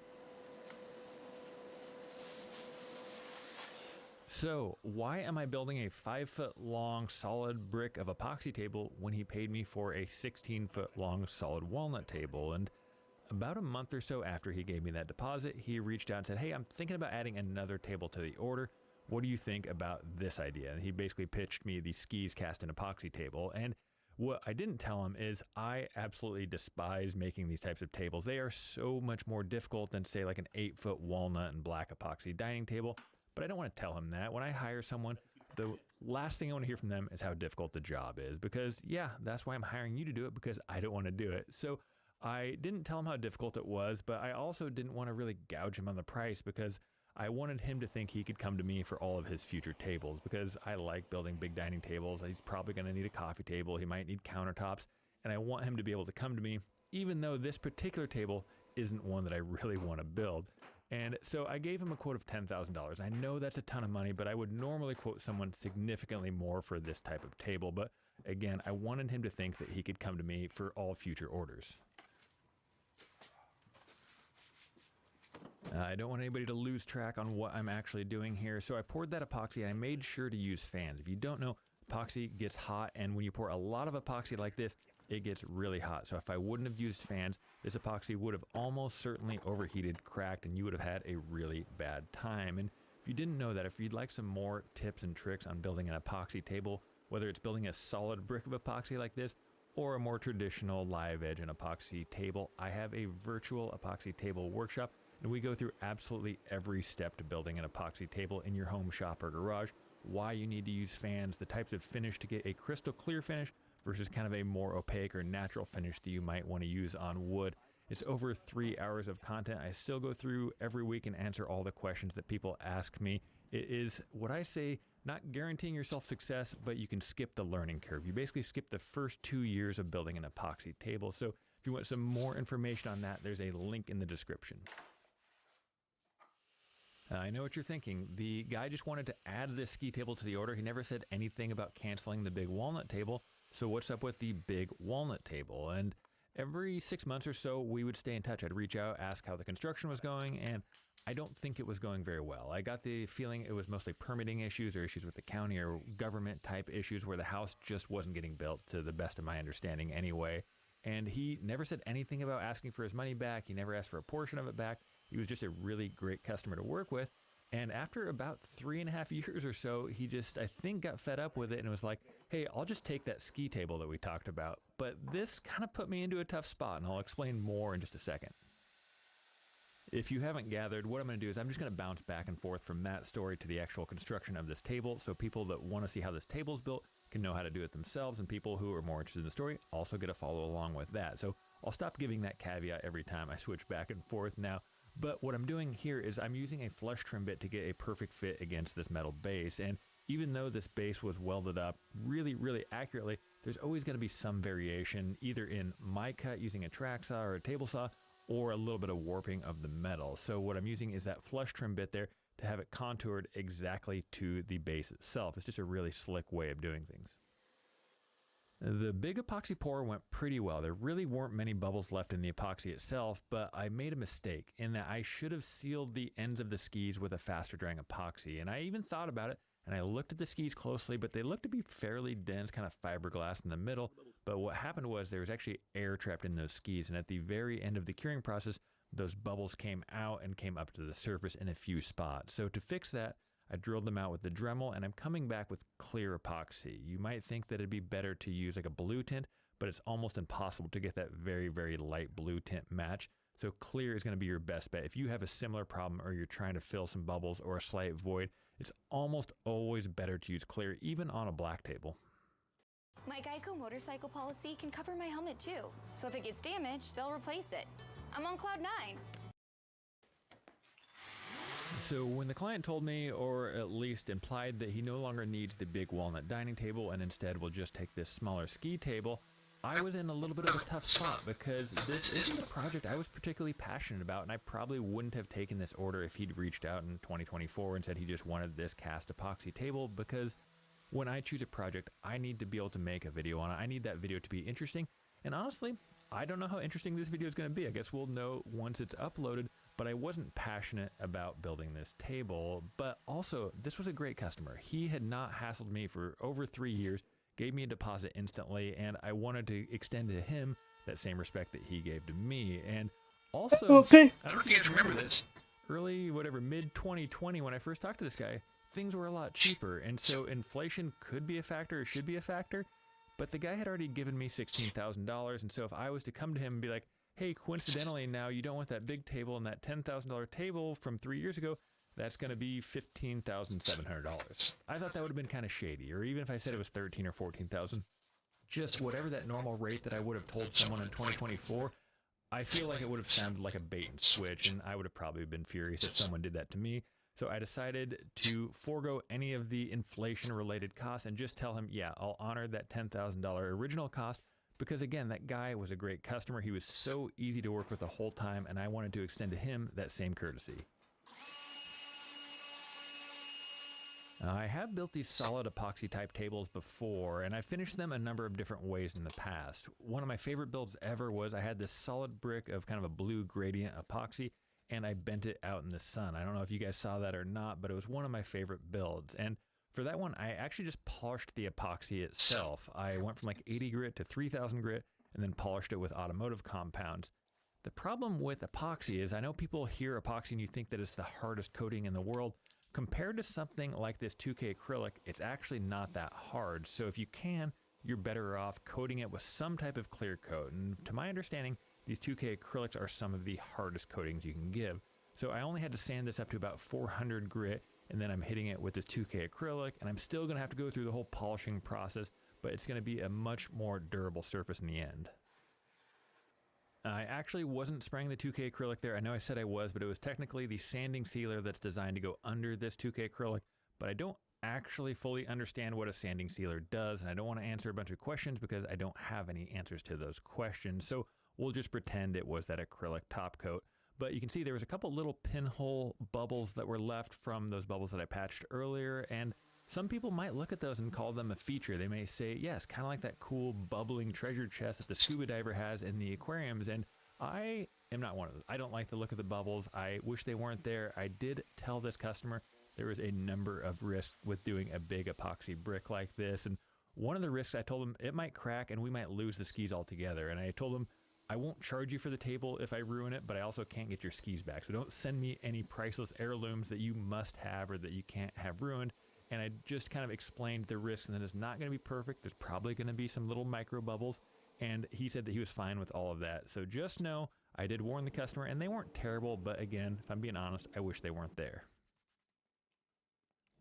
So why am I building a 5-foot long solid brick of epoxy table when he paid me for a 16-foot long solid walnut table? And about a month or so after he gave me that deposit, he reached out and said, hey, I'm thinking about adding another table to the order. What do you think about this idea? And he basically pitched me the skis cast in epoxy table. And what I didn't tell him is I absolutely despise making these types of tables. They are so much more difficult than, say, like an 8-foot walnut and black epoxy dining table. But I don't want to tell him that. When I hire someone, the last thing I want to hear from them is how difficult the job is. Because, yeah, that's why I'm hiring you to do it, because I don't want to do it. So I didn't tell him how difficult it was, but I also didn't want to really gouge him on the price because I wanted him to think he could come to me for all of his future tables, because I like building big dining tables. He's probably going to need a coffee table. He might need countertops, and I want him to be able to come to me, even though this particular table isn't one that I really want to build. And so I gave him a quote of $10,000. I know that's a ton of money, but I would normally quote someone significantly more for this type of table. But again, I wanted him to think that he could come to me for all future orders. I don't want anybody to lose track on what I'm actually doing here. So I poured that epoxy and I made sure to use fans. If you don't know, epoxy gets hot, and when you pour a lot of epoxy like this, it gets really hot. So if I wouldn't have used fans, this epoxy would have almost certainly overheated, cracked, and you would have had a really bad time. And if you didn't know that, if you'd like some more tips and tricks on building an epoxy table, whether it's building a solid brick of epoxy like this or a more traditional live edge and epoxy table, I have a virtual epoxy table workshop, and we go through absolutely every step to building an epoxy table in your home, shop, or garage, why you need to use fans, the types of finish to get a crystal clear finish versus kind of a more opaque or natural finish that you might want to use on wood. It's over 3 hours of content. I still go through every week and answer all the questions that people ask me. It is what I say, not guaranteeing yourself success, but you can skip the learning curve. You basically skip the first 2 years of building an epoxy table. So if you want some more information on that, there's a link in the description. I know what you're thinking. The guy just wanted to add this ski table to the order. He never said anything about canceling the big walnut table. So what's up with the big walnut table? And every 6 months or so, we would stay in touch. I'd reach out, ask how the construction was going, and I don't think it was going very well. I got the feeling it was mostly permitting issues or issues with the county or government type issues where the house just wasn't getting built, to the best of my understanding anyway. And he never said anything about asking for his money back. He never asked for a portion of it back. He was just a really great customer to work with. And after about 3.5 years or so, he just, I think, got fed up with it and was like, hey, I'll just take that ski table that we talked about. But this kind of put me into a tough spot, and I'll explain more in just a second. If you haven't gathered, what I'm going to do is I'm just going to bounce back and forth from that story to the actual construction of this table, so people that want to see how this table is built can know how to do it themselves, and people who are more interested in the story also get to follow along with that. So I'll stop giving that caveat every time I switch back and forth now. But what I'm doing here is I'm using a flush trim bit to get a perfect fit against this metal base. And even though this base was welded up really, really accurately, there's always going to be some variation, either in my cut using a track saw or a table saw, or a little bit of warping of the metal. So what I'm using is that flush trim bit there to have it contoured exactly to the base itself. It's just a really slick way of doing things. The big epoxy pour went pretty well. There really weren't many bubbles left in the epoxy itself, but I made a mistake in that I should have sealed the ends of the skis with a faster drying epoxy. And I even thought about it, and I looked at the skis closely, but they looked to be fairly dense, kind of fiberglass in the middle. But what happened was there was actually air trapped in those skis, and at the very end of the curing process, those bubbles came out and came up to the surface in a few spots. So to fix that, I drilled them out with the Dremel, and I'm coming back with clear epoxy. You might think that it'd be better to use like a blue tint, but it's almost impossible to get that very, very light blue tint match. So clear is going to be your best bet. If you have a similar problem or you're trying to fill some bubbles or a slight void, it's almost always better to use clear, even on a black table. My Geico motorcycle policy can cover my helmet too, so if it gets damaged, they'll replace it. I'm on cloud 9. So when the client told me, or at least implied, that he no longer needs the big walnut dining table and instead will just take this smaller ski table, I was in a little bit of a tough spot because this isn't a project I was particularly passionate about, and I probably wouldn't have taken this order if he'd reached out in 2024 and said he just wanted this cast epoxy table, because when I choose a project, I need to be able to make a video on it. I need that video to be interesting, and honestly, I don't know how interesting this video is going to be. I guess we'll know once it's uploaded, but I wasn't passionate about building this table. But also, this was a great customer. He had not hassled me for over 3 years, gave me a deposit instantly, and I wanted to extend to him that same respect that he gave to me. And also, Okay. I don't know if you guys remember this, mid-2020 when I first talked to this guy, things were a lot cheaper, and so inflation could be a factor, or should be a factor, but the guy had already given me $16,000, and so if I was to come to him and be like, hey, coincidentally now you don't want that big table and that $10,000 table from 3 years ago, that's going to be $15,700. I thought that would have been kind of shady, or even if I said it was $13,000 or $14,000, just whatever that normal rate that I would have told someone in 2024, I feel like it would have sounded like a bait and switch, and I would have probably been furious if someone did that to me. So I decided to forego any of the inflation-related costs and just tell him, yeah, I'll honor that $10,000 original cost, because again, that guy was a great customer. He was so easy to work with the whole time, and I wanted to extend to him that same courtesy. I have built these solid epoxy type tables before, and I finished them a number of different ways in the past. One of my favorite builds ever was I had this solid brick of kind of a blue gradient epoxy, and I bent it out in the sun. I don't know if you guys saw that or not, but it was one of my favorite builds. And for that one, I actually just polished the epoxy itself. I went from like 80 grit to 3000 grit, and then polished it with automotive compounds. The problem with epoxy is I know people hear epoxy and you think that it's the hardest coating in the world. Compared to something like this 2K acrylic, it's actually not that hard. So if you can, you're better off coating it with some type of clear coat. And to my understanding, these 2K acrylics are some of the hardest coatings you can give. So I only had to sand this up to about 400 grit, and then I'm hitting it with this 2K acrylic, and I'm still gonna have to go through the whole polishing process, but it's gonna be a much more durable surface in the end. I actually wasn't spraying the 2K acrylic there. I know I said I was, but it was technically the sanding sealer that's designed to go under this 2K acrylic, but I don't actually fully understand what a sanding sealer does, and I don't want to answer a bunch of questions because I don't have any answers to those questions. So we'll just pretend it was that acrylic top coat. But you can see there was a couple little pinhole bubbles that were left from those bubbles that I patched earlier, and some people might look at those and call them a feature. They may say, yes, kind of like that cool bubbling treasure chest that the scuba diver has in the aquariums, and I am not one of those. I don't like the look of the bubbles. I wish they weren't there. I did tell this customer there was a number of risks with doing a big epoxy brick like this, and one of the risks, I told him it might crack and we might lose the skis altogether, and I told him I won't charge you for the table if I ruin it, but I also can't get your skis back, so don't send me any priceless heirlooms that you must have or that you can't have ruined. And I just kind of explained the risks and that it's not going to be perfect. There's probably going to be some little micro bubbles. And he said that he was fine with all of that. So just know I did warn the customer and they weren't terrible. But again, if I'm being honest, I wish they weren't there.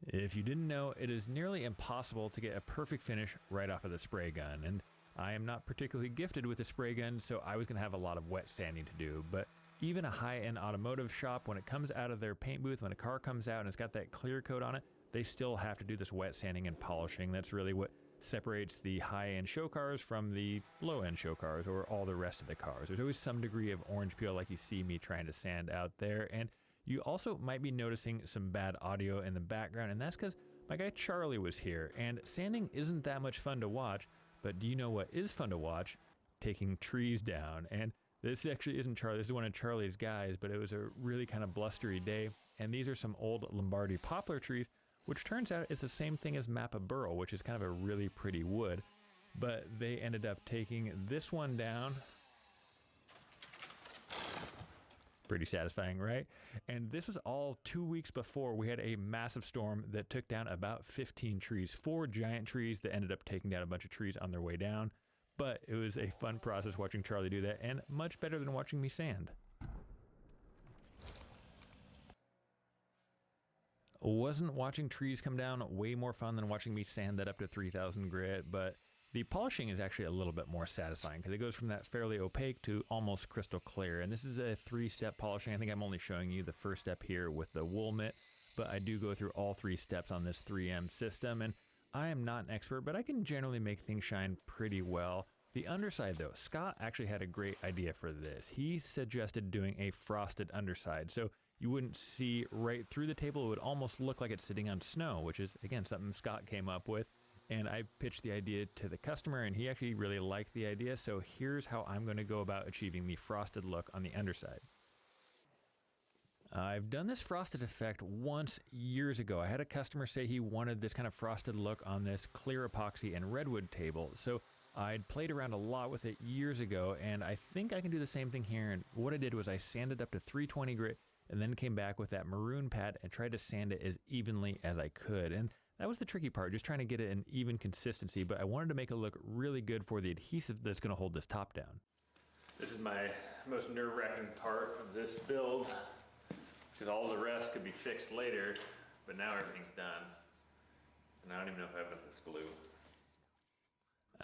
If you didn't know, it is nearly impossible to get a perfect finish right off of the spray gun. And I am not particularly gifted with the spray gun, so I was going to have a lot of wet sanding to do. But even a high-end automotive shop, when it comes out of their paint booth, when a car comes out and it's got that clear coat on it, they still have to do this wet sanding and polishing. That's really what separates the high-end show cars from the low-end show cars or all the rest of the cars. There's always some degree of orange peel like you see me trying to sand out there. And you also might be noticing some bad audio in the background, and that's because my guy Charlie was here. And sanding isn't that much fun to watch, but do you know what is fun to watch? Taking trees down. And this actually isn't Charlie, this is one of Charlie's guys, but it was a really kind of blustery day. And these are some old Lombardy poplar trees, which turns out is the same thing as Mappa burl, which is kind of a really pretty wood. But they ended up taking this one down. Pretty satisfying, right? And this was all 2 weeks before we had a massive storm that took down about 15 trees, 4 giant trees that ended up taking down a bunch of trees on their way down. But it was a fun process watching Charlie do that, and much better than watching me sand. Wasn't watching trees come down way more fun than watching me sand that up to 3000 grit, but the polishing is actually a little bit more satisfying because it goes from that fairly opaque to almost crystal clear. And this is a 3-step polishing. I think I'm only showing you the first step here with the wool mitt, but I do go through all 3 steps on this 3M system. And I am not an expert, but I can generally make things shine pretty well. The underside though, Scott actually had a great idea for this. He suggested doing a frosted underside. So you wouldn't see right through the table. It would almost look like it's sitting on snow, which is, again, something Scott came up with. And I pitched the idea to the customer, and he actually really liked the idea. So here's how I'm going to go about achieving the frosted look on the underside. I've done this frosted effect once years ago. I had a customer say he wanted this kind of frosted look on this clear epoxy and redwood table. So I'd played around a lot with it years ago, and I think I can do the same thing here. And what I did was I sanded up to 320 grit, and then came back with that maroon pad and tried to sand it as evenly as I could. And that was the tricky part, just trying to get it an even consistency, but I wanted to make it look really good for the adhesive that's going to hold this top down. This is my most nerve-wracking part of this build, because all the rest could be fixed later, but now everything's done. And I don't even know if I have enough of this glue.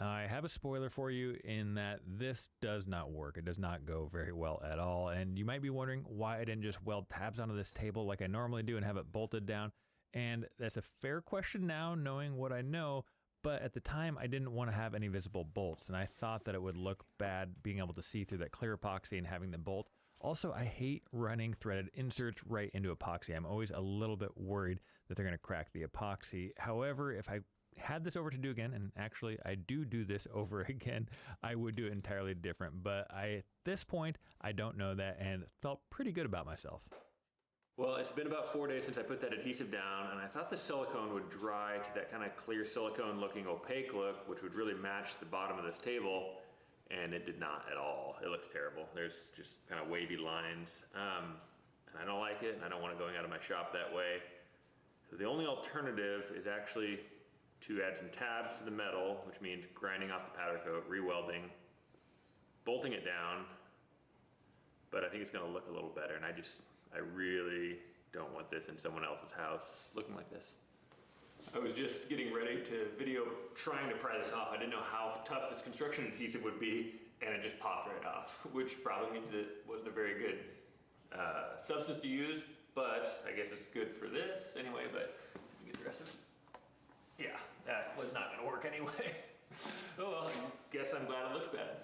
I have a spoiler for you in that this does not work. It does not go very well at all. And you might be wondering why I didn't just weld tabs onto this table like I normally do and have it bolted down. And that's a fair question now, knowing what I know. But at the time, I didn't want to have any visible bolts. And I thought that it would look bad being able to see through that clear epoxy and having the bolt. Also, I hate running threaded inserts right into epoxy. I'm always a little bit worried that they're going to crack the epoxy. However, if I had this over to do again, and actually I do this over again, I would do it entirely different. But at this point, I don't know that and felt pretty good about myself. Well, it's been about 4 days since I put that adhesive down, and I thought the silicone would dry to that kind of clear silicone looking opaque look, which would really match the bottom of this table, and it did not at all. It looks terrible. There's just kind of wavy lines, and I don't like it, and I don't want it going out of my shop that way. So the only alternative is actually to add some tabs to the metal, which means grinding off the powder coat, re-welding, bolting it down, but I think it's gonna look a little better, and I really don't want this in someone else's house looking like this. I was just getting ready to video trying to pry this off. I didn't know how tough this construction adhesive would be, and it just popped right off, which probably means it wasn't a very good substance to use, but I guess it's good for this anyway, but you get the rest of it. Yeah, that was not gonna work anyway. Oh well, I guess I'm glad it looks bad.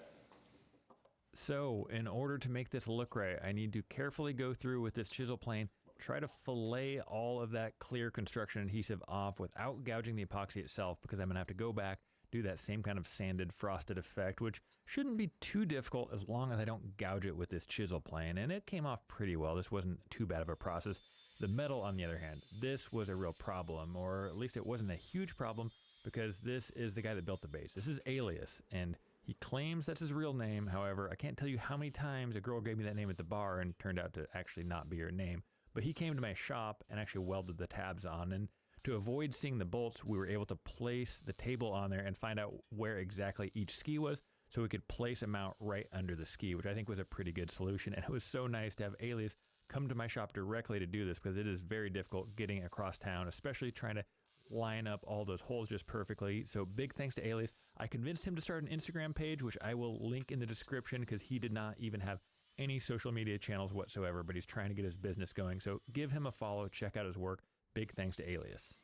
So, in order to make this look right, I need to carefully go through with this chisel plane, try to fillet all of that clear construction adhesive off without gouging the epoxy itself, because I'm gonna have to go back, do that same kind of sanded, frosted effect, which shouldn't be too difficult as long as I don't gouge it with this chisel plane. And it came off pretty well. This wasn't too bad of a process. The metal, on the other hand, this was a real problem, or at least it wasn't a huge problem, because this is the guy that built the base. This is Alias, and he claims that's his real name. However, I can't tell you how many times a girl gave me that name at the bar and turned out to actually not be her name. But he came to my shop and actually welded the tabs on, and to avoid seeing the bolts, we were able to place the table on there and find out where exactly each ski was, so we could place a mount right under the ski, which I think was a pretty good solution. And it was so nice to have Alias come to my shop directly to do this, because it is very difficult getting across town, especially trying to line up all those holes just perfectly. So big thanks to Alias. I convinced him to start an Instagram page, which I will link in the description, because he did not even have any social media channels whatsoever, but he's trying to get his business going. So give him a follow, check out his work. Big thanks to Alias.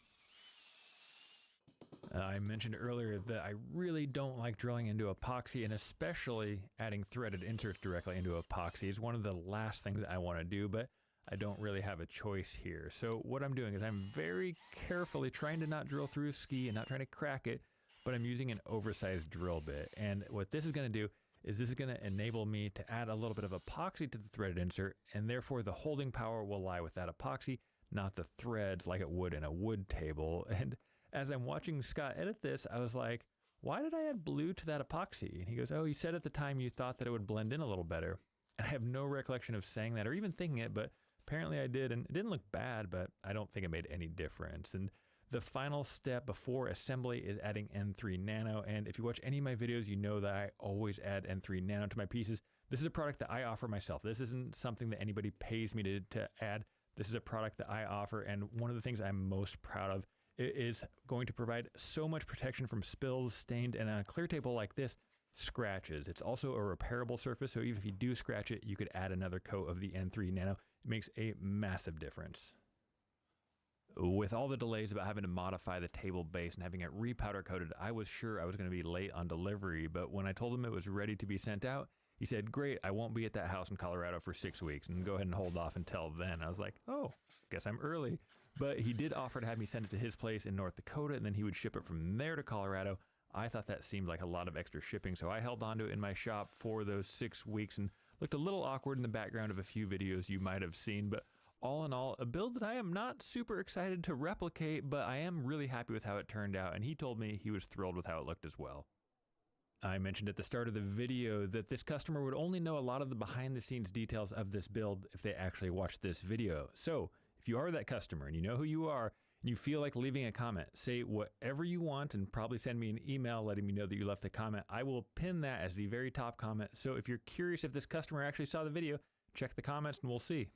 I mentioned earlier that I really don't like drilling into epoxy, and especially adding threaded inserts directly into epoxy is one of the last things that I want to do, but I don't really have a choice here. So what I'm doing is I'm very carefully trying to not drill through a ski and not trying to crack it, but I'm using an oversized drill bit. And what this is going to do is this is going to enable me to add a little bit of epoxy to the threaded insert, and therefore the holding power will lie with that epoxy, not the threads like it would in a wood table. And as I'm watching Scott edit this, I was like, why did I add blue to that epoxy? And he goes, oh, you said at the time you thought that it would blend in a little better. And I have no recollection of saying that or even thinking it, but apparently I did, and it didn't look bad, but I don't think it made any difference. And the final step before assembly is adding N3 Nano, and if you watch any of my videos, you know that I always add N3 Nano to my pieces. This is a product that I offer myself. This isn't something that anybody pays me to add. This is a product that I offer, and one of the things I'm most proud of is going to provide so much protection from spills, stained, and on a clear table like this, scratches. It's also a repairable surface, so even if you do scratch it, you could add another coat of the N3 Nano. It makes a massive difference. With all the delays about having to modify the table base and having it repowder coated, I was sure I was going to be late on delivery, but when I told him it was ready to be sent out, he said, great, I won't be at that house in Colorado for 6 weeks, and go ahead and hold off until then. I was like, oh, guess I'm early. But he did offer to have me send it to his place in North Dakota, and then he would ship it from there to Colorado. I thought that seemed like a lot of extra shipping, so I held on to it in my shop for those 6 weeks and looked a little awkward in the background of a few videos you might have seen, but all in all, a build that I am not super excited to replicate, but I am really happy with how it turned out, and he told me he was thrilled with how it looked as well. I mentioned at the start of the video that this customer would only know a lot of the behind-the-scenes details of this build if they actually watched this video. So, if you are that customer and you know who you are, and you feel like leaving a comment, say whatever you want and probably send me an email letting me know that you left a comment. I will pin that as the very top comment. So if you're curious if this customer actually saw the video, check the comments and we'll see.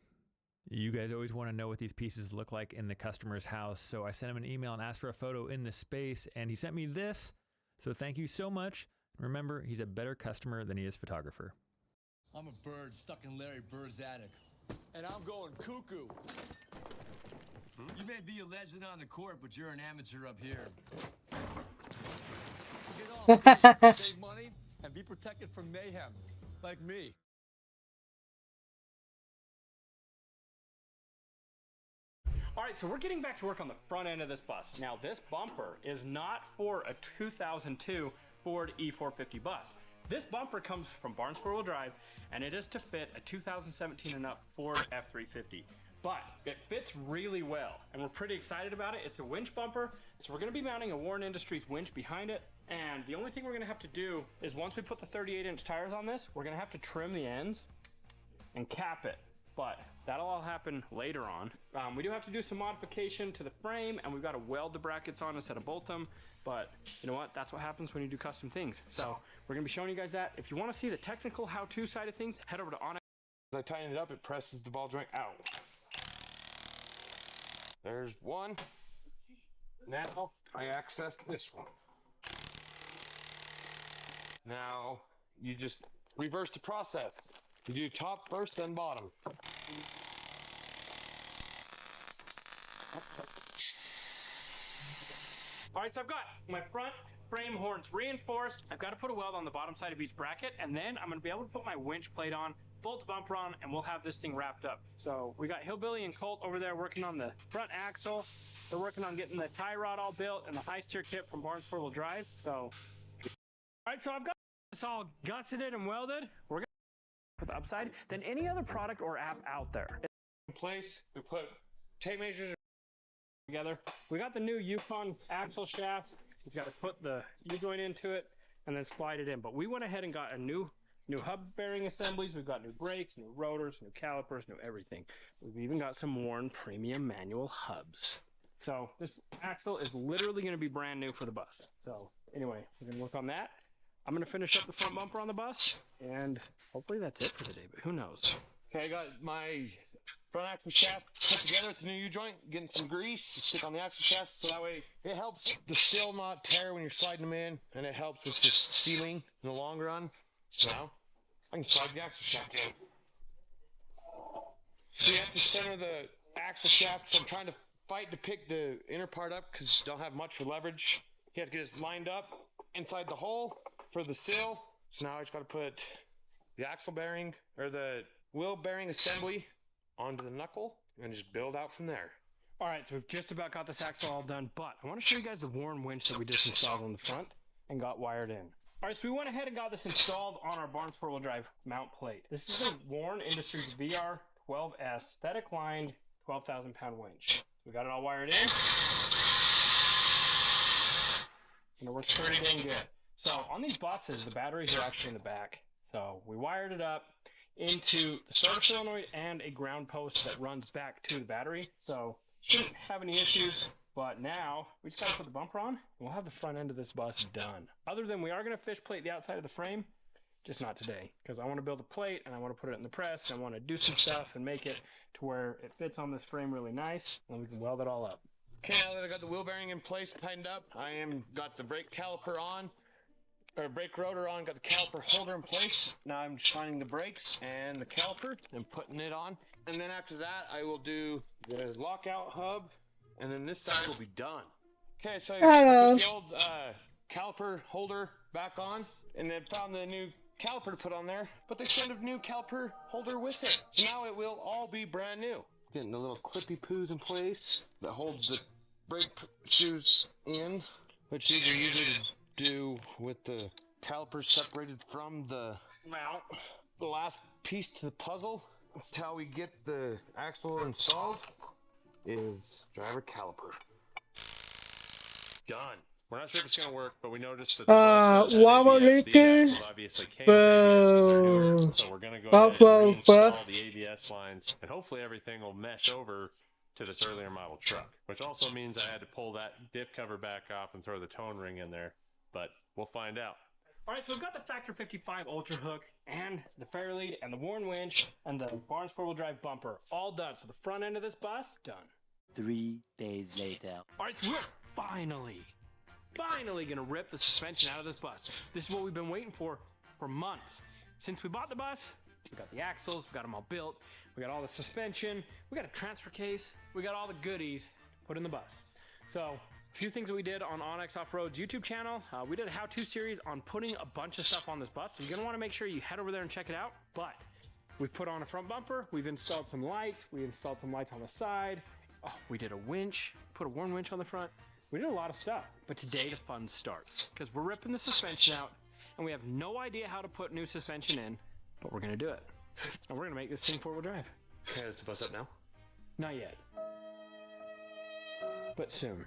You guys always want to know what these pieces look like in the customer's house. So I sent him an email and asked for a photo in the space, and he sent me this. So thank you so much. Remember, he's a better customer than he is photographer. I'm a bird stuck in Larry Bird's attic, and I'm going cuckoo. You may be a legend on the court, but you're an amateur up here. So get off, save money, and be protected from mayhem, like me. All right, so we're getting back to work on the front end of this bus. Now, this bumper is not for a 2002 Ford E450 bus. This bumper comes from Barnes 4-wheel drive, and it is to fit a 2017 and up Ford F350. But it fits really well, and we're pretty excited about it. It's a winch bumper, so we're gonna be mounting a Warren Industries winch behind it, and the only thing we're gonna have to do is once we put the 38-inch tires on this, we're gonna have to trim the ends and cap it. But that'll all happen later on. We do have to do some modification to the frame, and we've got to weld the brackets on instead of bolt them. But you know what? That's what happens when you do custom things. So we're gonna be showing you guys that. If you want to see the technical how-to side of things, head over to Onyx. As I tighten it up, it presses the ball joint out. There's one. Now I access this one. Now you just reverse the process. You do top first, then bottom. All right, so I've got my front frame horns reinforced. I've got to put a weld on the bottom side of each bracket, and then I'm going to be able to put my winch plate on, bolt the bumper on, and we'll have this thing wrapped up. So we got Hillbilly and Colt over there working on the front axle. They're working on getting the tie rod all built and the high steer kit from Barnes 4-wheel drive. So, all right, so I've got this all gusseted and welded. We're going to put the upside than any other product or app out there. In place, we put tape measures together. We got the new Yukon axle shafts. He's got to put the U-joint into it and then slide it in. But we went ahead and got a new hub bearing assemblies. We've got new brakes, new rotors, new calipers, new everything. We've even got some Warren premium manual hubs. So this axle is literally going to be brand new for the bus. So anyway, we're going to work on that. I'm going to finish up the front bumper on the bus, and hopefully that's it for the day, but who knows. Okay, I got my front axle shaft put together with the new U-joint, getting some grease to stick on the axle shaft, so that way it helps the steel not tear when you're sliding them in, and it helps with just sealing in the long run. So now I can slide the axle shaft in. So you have to center the axle shaft, so I'm trying to fight to pick the inner part up because you don't have much for leverage. You have to get it lined up inside the hole for the sill. So now I just got to put the axle bearing or the wheel bearing assembly onto the knuckle and just build out from there. All right, so we've just about got this axle all done, but I want to show you guys the Warren winch that we just installed on the front and got wired in. All right, so we went ahead and got this installed on our Barnes 4-wheel drive mount plate. This is a Warren Industries VR12S static lined 12,000-pound winch. We got it all wired in, and it works pretty dang good. So on these buses, the batteries are actually in the back. So we wired it up into the starter solenoid and a ground post that runs back to the battery. So shouldn't have any issues. But now we just gotta put the bumper on, and we'll have the front end of this bus done. Other than we are gonna fish plate the outside of the frame, just not today, because I want to build a plate and I want to put it in the press. And I want to do some stuff and make it to where it fits on this frame really nice, and we can weld it all up. Okay, now that I got the wheel bearing in place and tightened up, got the brake caliper on, or brake rotor on, got the caliper holder in place. Now I'm just finding the brakes and the caliper and putting it on. And then after that, I will do the lockout hub, and then this side will be done. Okay, so I put the old caliper holder back on, and then found the new caliper to put on there, but they sent a new caliper holder with it. So now it will all be brand new. Getting the little clippy poos in place that holds the brake shoes in, which these are usually to do with the calipers separated from the mount. The last piece to the puzzle, that's how we get the axle installed, is driver caliper. Done. We're not sure if it's going to work, but we noticed that the Wawa Leaker, obviously came with ABS, so we're going to go ahead and reinstall the ABS lines, and hopefully everything will mesh over to this earlier model truck, which also means I had to pull that diff cover back off and throw the tone ring in there, but we'll find out. All right, so we've got the Factor 55 Ultra Hook and the Fairlead and the Warren winch and the Barnes 4-wheel drive bumper all done. So the front end of this bus, done. 3 days later. All right, so we're finally finally gonna rip the suspension out of this bus. This is what we've been waiting for months. Since we bought the bus, we got the axles, we got them all built, we got all the suspension, we got a transfer case, we got all the goodies put in the bus. So, a few things that we did on Onyx Off-Road's YouTube channel. We did a how-to series on putting a bunch of stuff on this bus. So you're gonna wanna make sure you head over there and check it out. But we've put on a front bumper, we've installed some lights, we installed some lights on the side. Oh, we did a winch, put a worn winch on the front. We did a lot of stuff. But today the fun starts, because we're ripping the suspension out, and we have no idea how to put new suspension in, but we're gonna do it. And we're gonna make this thing four-wheel drive. Okay, let's bust up now. Not yet, but soon.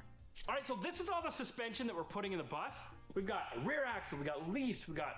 All right, so this is all the suspension that we're putting in the bus. We've got a rear axle, we got leaves, we got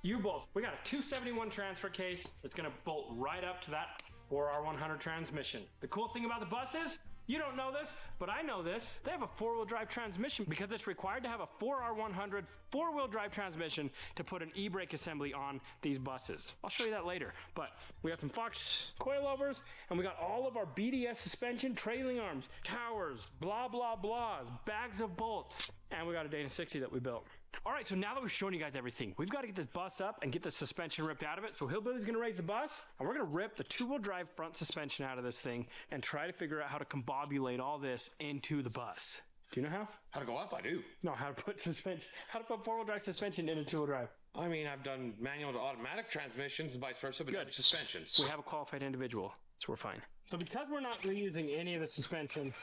U-bolts, we got a 271 transfer case that's gonna bolt right up to that 4R100 transmission. The cool thing about the bus is, you don't know this, but I know this. They have a four-wheel drive transmission because it's required to have a 4R100 four-wheel drive transmission to put an e-brake assembly on these buses. I'll show you that later. But we got some Fox coilovers, and we got all of our BDS suspension, trailing arms, towers, blah, blah, blahs, bags of bolts, and we got a Dana 60 that we built. All right, so now that we've shown you guys everything, we've got to get this bus up and get the suspension ripped out of it. So Hillbilly's going to raise the bus, and we're going to rip the two-wheel drive front suspension out of this thing and try to figure out how to combobulate all this into the bus. Do you know how? How to go up? I do. No, how to put four-wheel drive suspension into two-wheel drive. I mean, I've done manual to automatic transmissions and vice versa, but not suspensions. We have a qualified individual, so we're fine. So because we're not reusing any of the suspension,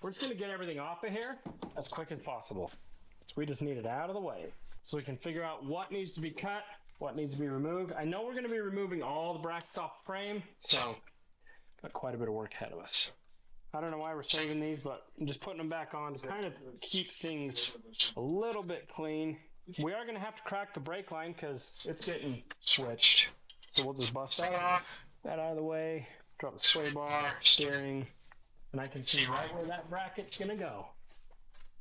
we're just going to get everything off of here as quick as possible. So we just need it out of the way so we can figure out what needs to be cut, what needs to be removed. I know we're going to be removing all the brackets off the frame, so got quite a bit of work ahead of us. I don't know why we're saving these, but I'm just putting them back on to kind of keep things a little bit clean. We are going to have to crack the brake line because it's getting switched. So we'll just bust that off, that out of the way, drop the sway bar, steering, and I can see right where that bracket's going to go.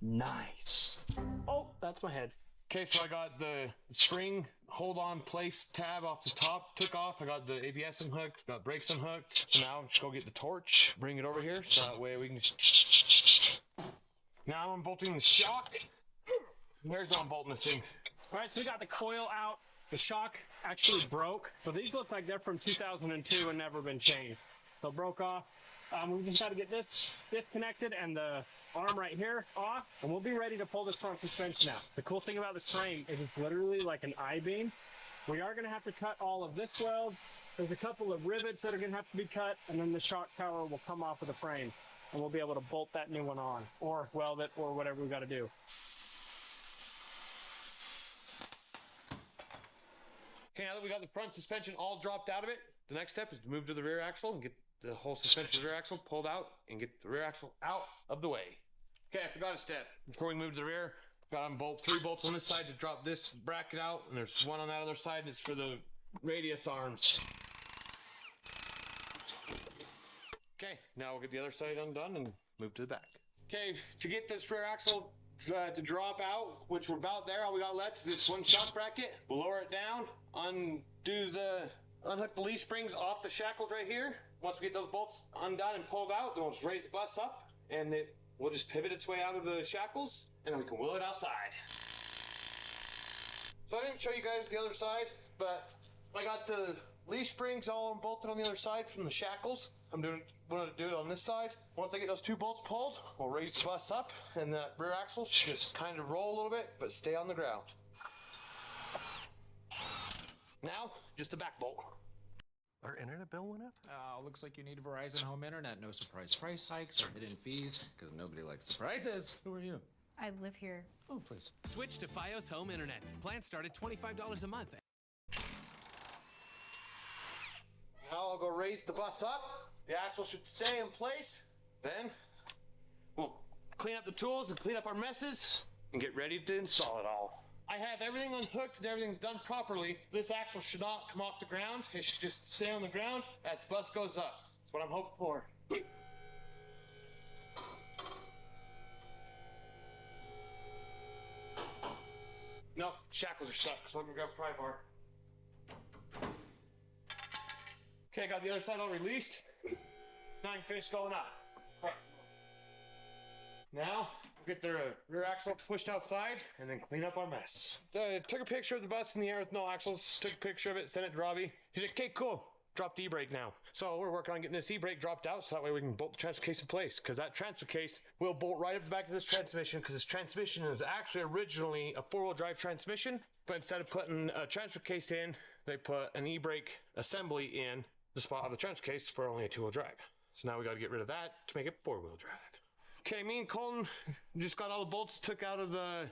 Nice. Oh, that's my head. Okay, so I got the spring hold on place tab off the top, took off. I got the ABS unhooked, got brakes unhooked. So now just go get the torch, bring it over here, so that way we can just... Now I'm unbolting the shock. There's no unbolting this thing. All right, so we got the coil out. The shock actually broke. So these look like they're from 2002 and never been changed. So broke off. We just got to get this disconnected and the arm right here off, and we'll be ready to pull this front suspension out. The cool thing about this frame is it's literally like an I-beam. We are going to have to cut all of this weld. There's a couple of rivets that are going to have to be cut, and then the shock tower will come off of the frame, and we'll be able to bolt that new one on, or weld it, or whatever we got to do. Okay, now that we got the front suspension all dropped out of it, the next step is to move to the rear axle and get the whole suspension of the rear axle pulled out and get the rear axle out of the way. Okay, I forgot a step. Before we move to the rear, got to unbolt 3 bolts on this side to drop this bracket out, and there's one on that other side, and it's for the radius arms. Okay, now we'll get the other side undone and move to the back. Okay, to get this rear axle to drop out, which we're about there, all we got left is this one shock bracket. We'll lower it down, unhook the leaf springs off the shackles right here. Once we get those bolts undone and pulled out, then we'll just raise the bus up, and we'll just pivot its way out of the shackles, and then we can wheel it outside. So I didn't show you guys the other side, but I got the leaf springs all unbolted on the other side from the shackles. I'm going to do it on this side. Once I get those 2 bolts pulled, we'll raise the bus up, and the rear axle should just kind of roll a little bit, but stay on the ground. Now, just the back bolt. Our internet bill went up? Looks like you need Verizon Home Internet. No surprise price hikes or hidden fees, because nobody likes surprises. Who are you? I live here. Oh, please. Switch to Fios Home Internet. Plans start at $25 a month. Now I'll go raise the bus up. The axle should stay in place. Then we'll clean up the tools and clean up our messes and get ready to install it all. I have everything unhooked and everything's done properly. This axle should not come off the ground. It should just stay on the ground as the bus goes up. That's what I'm hoping for. No, shackles are stuck, so let me grab a pry bar. Okay, got the other side all released. Now I can finish going up. Right. Now, Get the rear axle pushed outside and then clean up our mess. Took a picture of the bus in the air with no axles, took a picture of it, sent it to Robbie. He's like, okay, cool. Drop the e-brake now. So we're working on getting this e-brake dropped out so that way we can bolt the transfer case in place. Because that transfer case will bolt right up the back of this transmission, because this transmission is actually originally a four-wheel drive transmission. But instead of putting a transfer case in, they put an e-brake assembly in the spot of the transfer case for only a two-wheel drive. So now we got to get rid of that to make it four-wheel drive. Okay, me and Colton just got all the bolts took out of the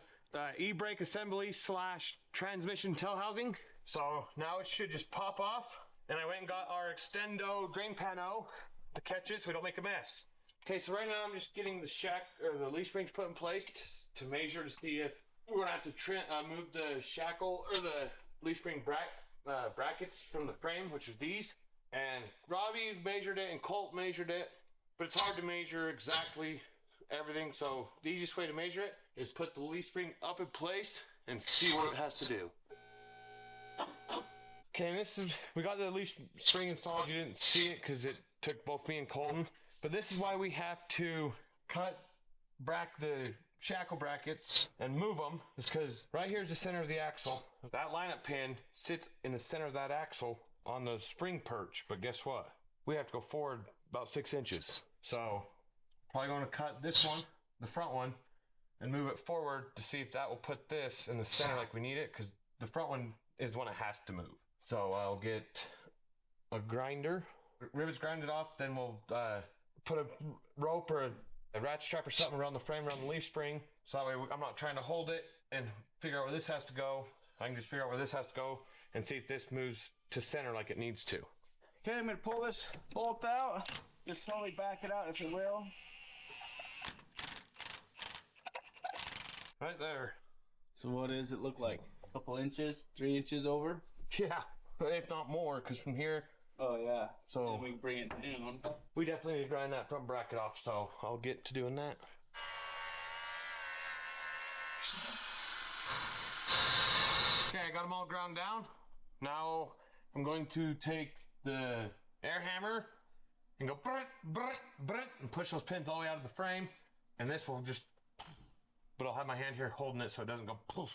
e-brake assembly / transmission tail housing. So now it should just pop off. And I went and got our Extendo drain pano to catch it so we don't make a mess. Okay, so right now I'm just getting the leaf springs put in place to measure to see if we're gonna have to move the shackle or the leaf spring brackets from the frame, which are these. And Robbie measured it and Colt measured it, but it's hard to measure exactly everything. So the easiest way to measure it is put the leaf spring up in place and see what it has to do. Okay, and we got the leaf spring installed. You didn't see it because it took both me and Colton. But this is why we have to cut the shackle brackets and move them. It's because right here is the center of the axle. That lineup pin sits in the center of that axle on the spring perch. But guess what? We have to go forward about 6 inches. So probably going to cut this one, the front one, and move it forward to see if that will put this in the center like we need it, because the front one is the one that has to move. So I'll get a grinder, rivets grinded off, then we'll put a rope or a ratchet strap or something around the frame, around the leaf spring, so that way I'm not trying to hold it and figure out where this has to go. I can just figure out where this has to go and see if this moves to center like it needs to. Okay, I'm going to pull this bolt out, just slowly back it out if it will. Right there. So what does it look like? A couple inches, 3 inches over? Yeah, if not more, because from here. Oh yeah. So and we can bring it down. We definitely need to grind that front bracket off, so I'll get to doing that. Okay, I got them all ground down. Now I'm going to take the air hammer and go brut, brut, brut, and push those pins all the way out of the frame. And this will just, but I'll have my hand here holding it so it doesn't go poof.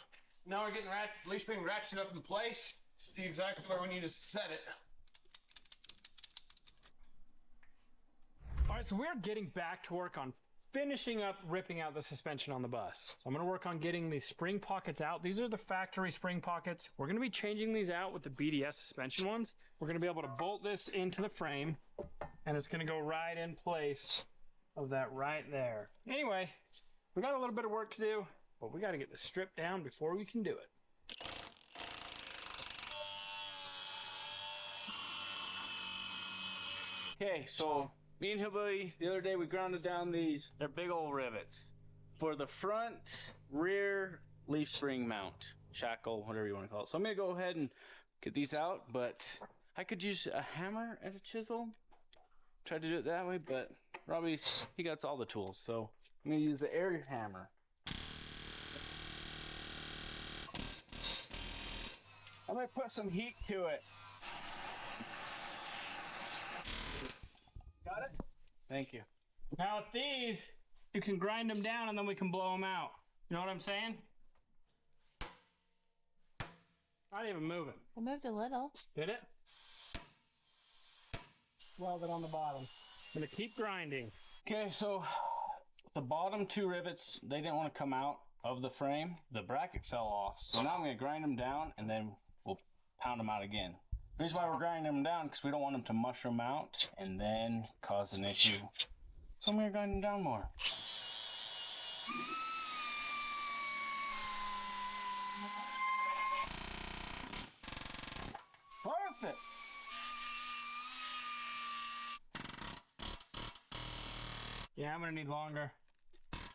Now we're getting leaf spring ratcheted up into place to see exactly where we need to set it. All right, so we're getting back to work on finishing up ripping out the suspension on the bus. So I'm going to work on getting these spring pockets out. These are the factory spring pockets. We're going to be changing these out with the BDS suspension ones. We're going to be able to bolt this into the frame, and it's going to go right in place of that right there. Anyway, we got a little bit of work to do, but we got to get this stripped down before we can do it. Okay, so me and Hillbilly, the other day we grounded down these, they're big old rivets, for the front rear leaf spring mount, shackle, whatever you want to call it. So I'm going to go ahead and get these out, but I could use a hammer and a chisel. Try to do it that way, but Robbie's, he got all the tools, so I'm going to use the air hammer. I'm going to put some heat to it. Got it? Thank you. Now with these, you can grind them down and then we can blow them out. You know what I'm saying? Not even moving. I moved a little. Did it? Weld it on the bottom. I'm gonna keep grinding. Okay, so the bottom two rivets, they didn't want to come out of the frame. The bracket fell off. So now I'm going to grind them down and then we'll pound them out again. The reason why we're grinding them down because we don't want them to mushroom out and then cause an issue. So I'm going to grind them down more. Perfect. Yeah, I'm gonna need longer.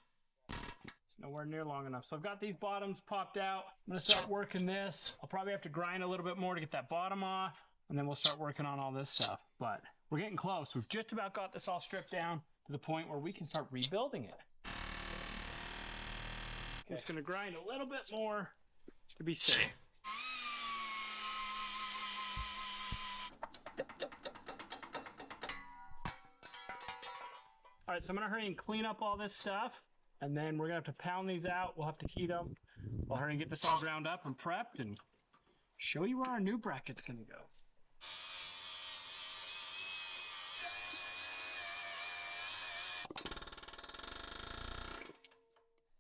It's nowhere near long enough. So I've got these bottoms popped out. I'm gonna start working this. I'll probably have to grind a little bit more to get that bottom off, and then we'll start working on all this stuff. But we're getting close. We've just about got this all stripped down to the point where we can start rebuilding it. I'm just gonna grind a little bit more to be safe. All right, so I'm gonna hurry and clean up all this stuff. and then we're gonna have to pound these out. We'll have to heat them. We'll hurry and get this all ground up and prepped and show you where our new bracket's gonna go.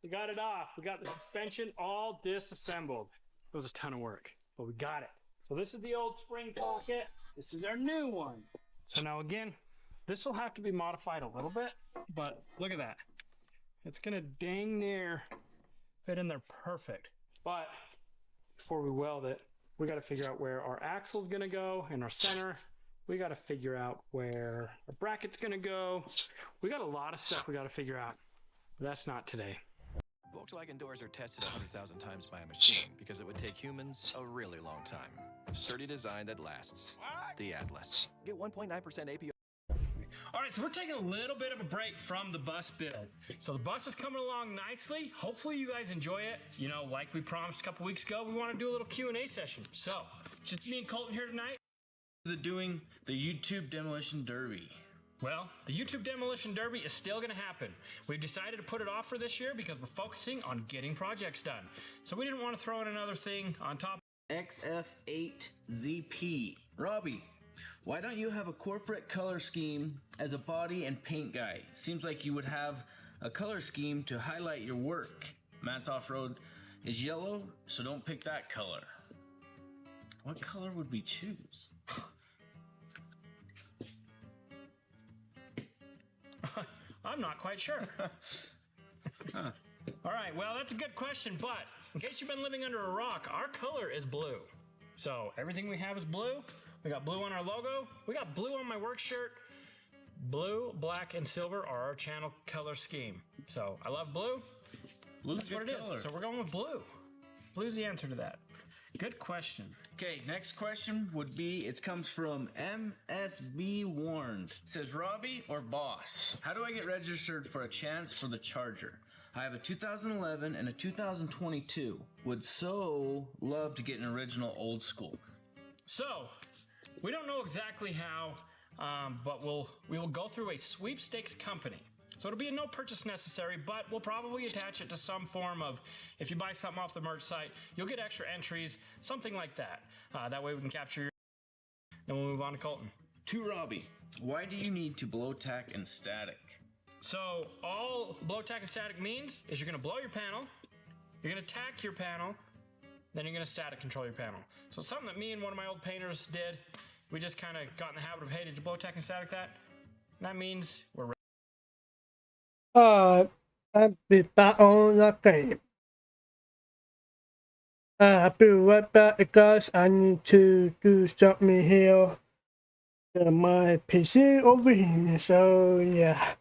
We got it off. We got the suspension all disassembled. It was a ton of work, but we got it. So this is the old spring pocket. This is our new one. So now again, this will have to be modified a little bit, but look at that. It's gonna dang near fit in there perfect. But before we weld it, we gotta figure out where our axle's gonna go in our center. We gotta figure out where our bracket's gonna go. We got a lot of stuff we gotta figure out, but that's not today. Volkswagen doors are tested 100,000 times by a machine because it would take humans a really long time. Sturdy design that lasts. The Atlas. Get 1.9% APR. All right, so we're taking a little bit of a break from the bus build. So the bus is coming along nicely. Hopefully you guys enjoy it. You know, like we promised a couple weeks ago, we want to do a little Q&A session. So, just me and Colton here tonight. Doing the YouTube Demolition Derby. Well, the YouTube Demolition Derby is still going to happen. We've decided to put it off for this year because we're focusing on getting projects done. So we didn't want to throw in another thing on top. XF8ZP. Robbie, why don't you have a corporate color scheme as a body and paint guy? Seems like you would have a color scheme to highlight your work. Matt's Off-Road is yellow, so don't pick that color. What color would we choose? I'm not quite sure. All right, well, that's a good question, but in case you've been living under a rock, our color is blue. So everything we have is blue. We got blue on our logo. We got blue on my work shirt. Blue, black, and silver are our channel color scheme. So I love blue. Blue's That's a what good it color. is. So we're going with blue. Blue's the answer to that. Good question. Okay, next question would be, it comes from MSB Warned. It says, Robbie or Boss, how do I get registered for a chance for the Charger? I have a 2011 and a 2022. Would so love to get an original old school. So we don't know exactly how, but we will go through a sweepstakes company. So it'll be a no purchase necessary, but we'll probably attach it to some form of, if you buy something off the merch site, you'll get extra entries, something like that. That way we can capture your... Then we'll move on to Colton. To Robbie, why do you need to blow tack and static? So all blow tack and static means is you're gonna blow your panel, you're gonna tack your panel, then you're gonna static control your panel. So something that me and one of my old painters did, we just kind of got in the habit of, hey, did you blow tack and static that? And that means we're ready. I'll be back on the game. I'll be right back because I need to do something here to my PC over here, so yeah.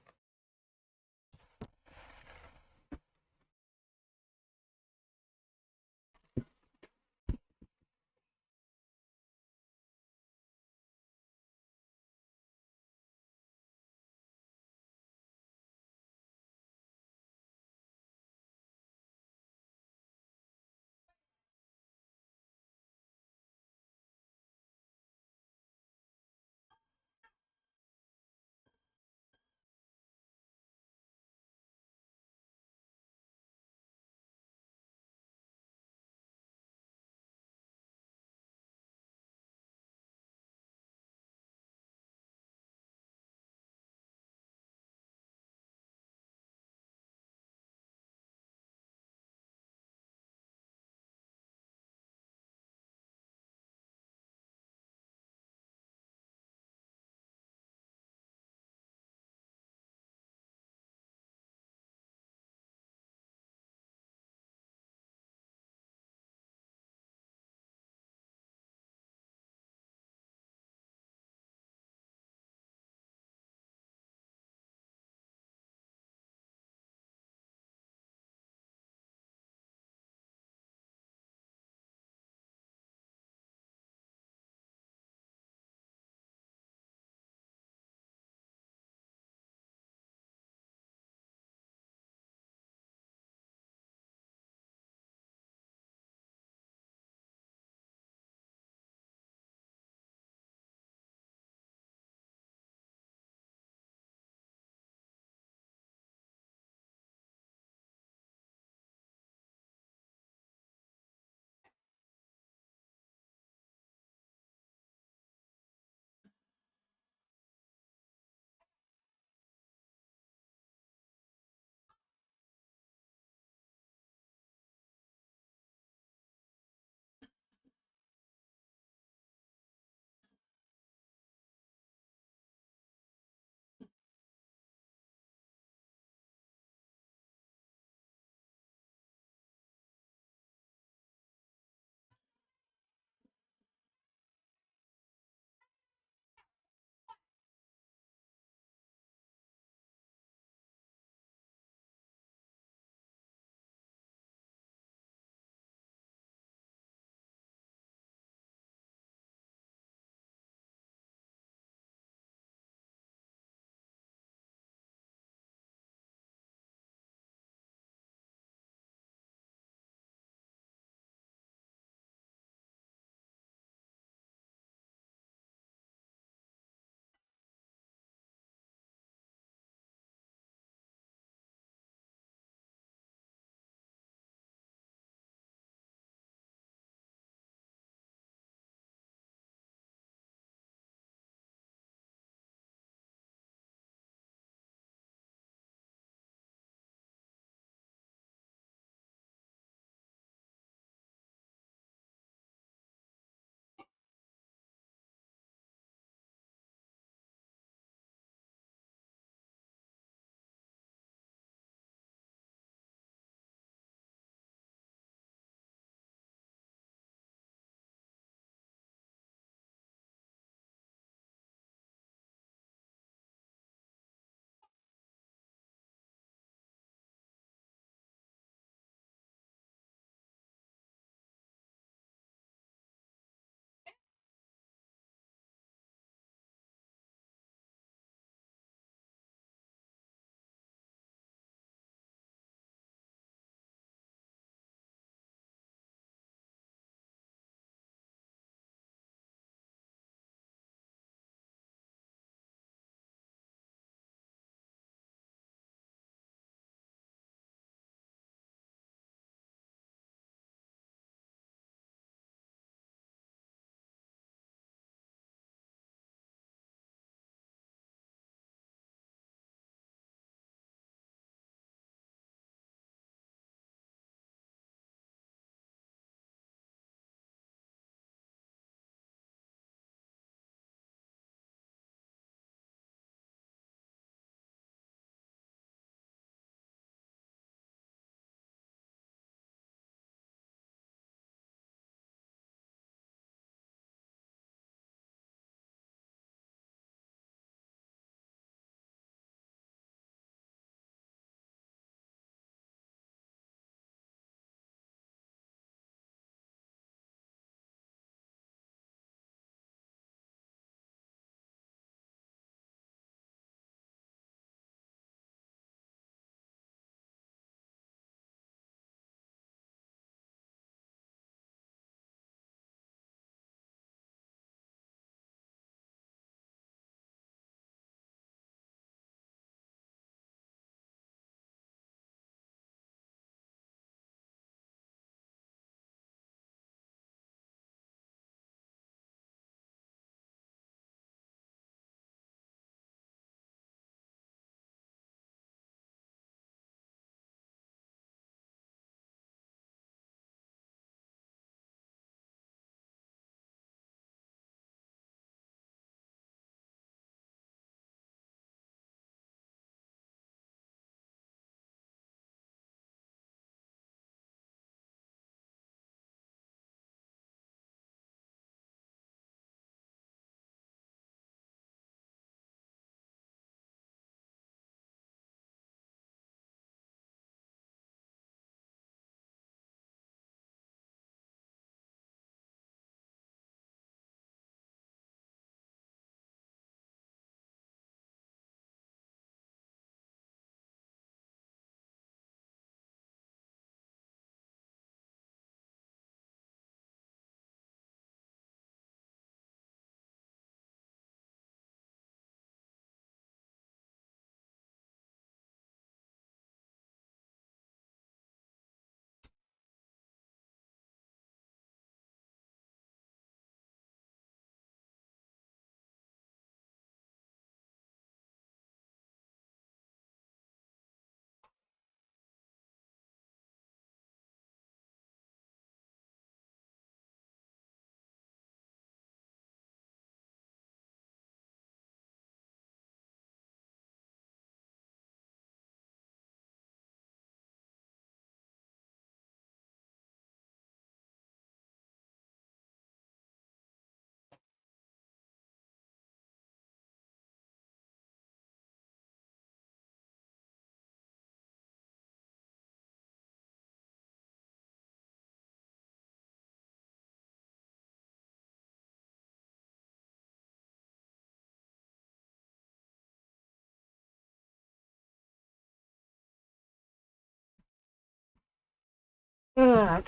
How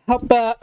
about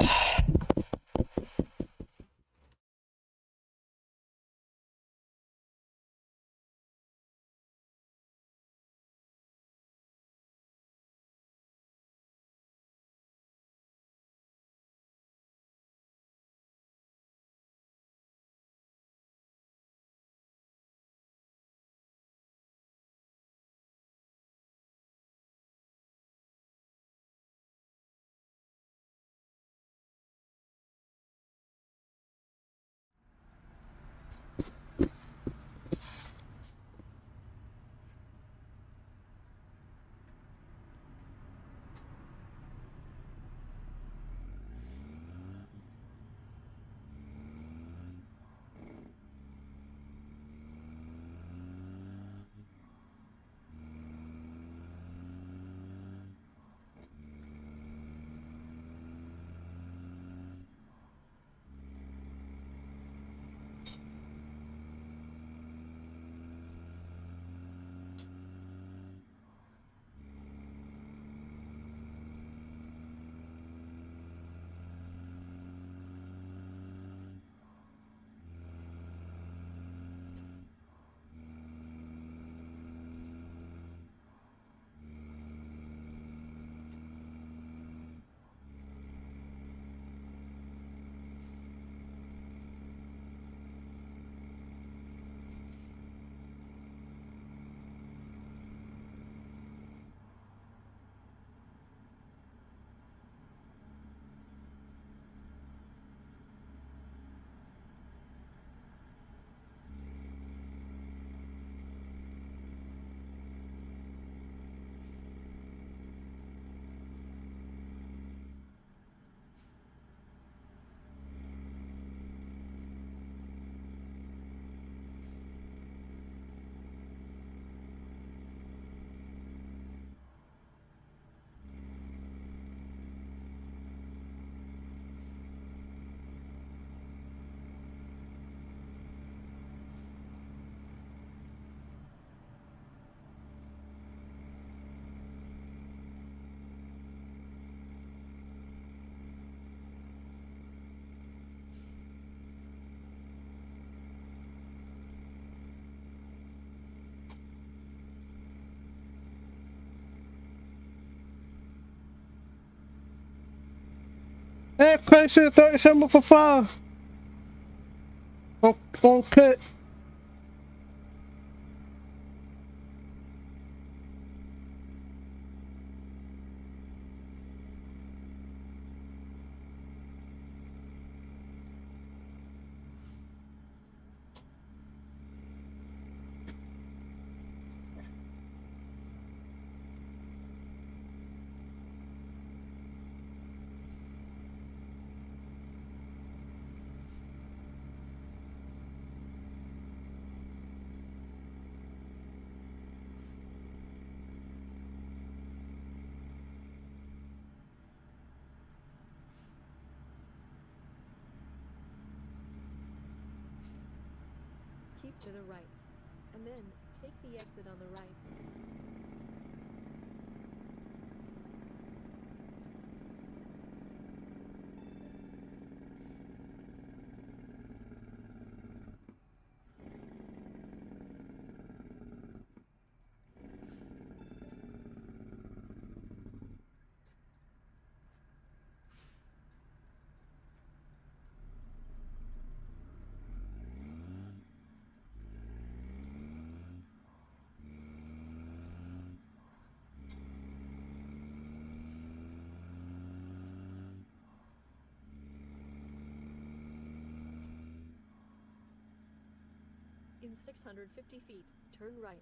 hey, Crazy 37 for 5? Okay. Keep to the right, and then take the exit on the right. In 650 feet, turn right.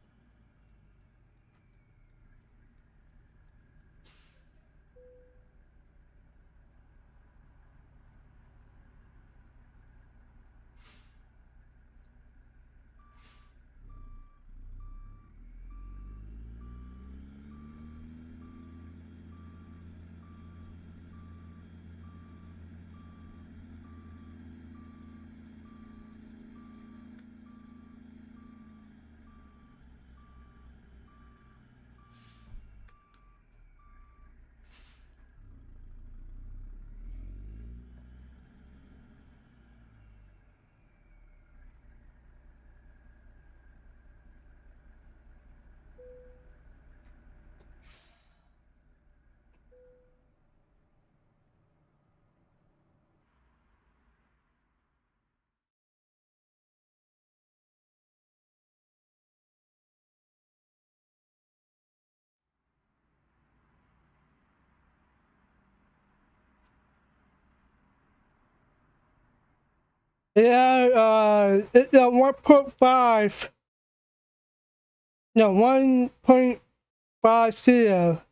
Yeah, it's a 1.5. No, 1.50.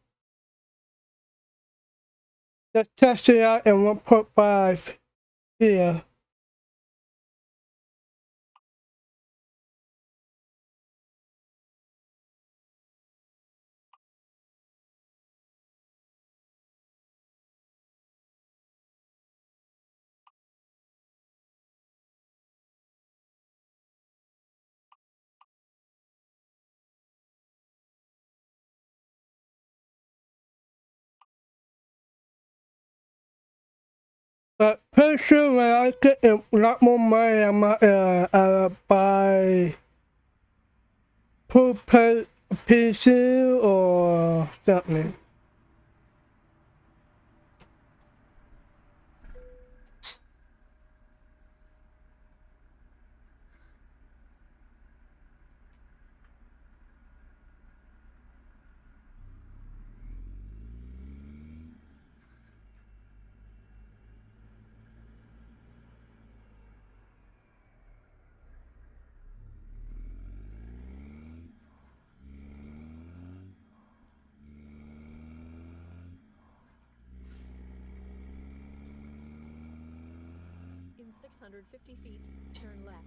Let's test it out at 1.5 here. But pretty sure when I get a lot more money, I might buy prepaid PC or something. In 650 feet, turn left.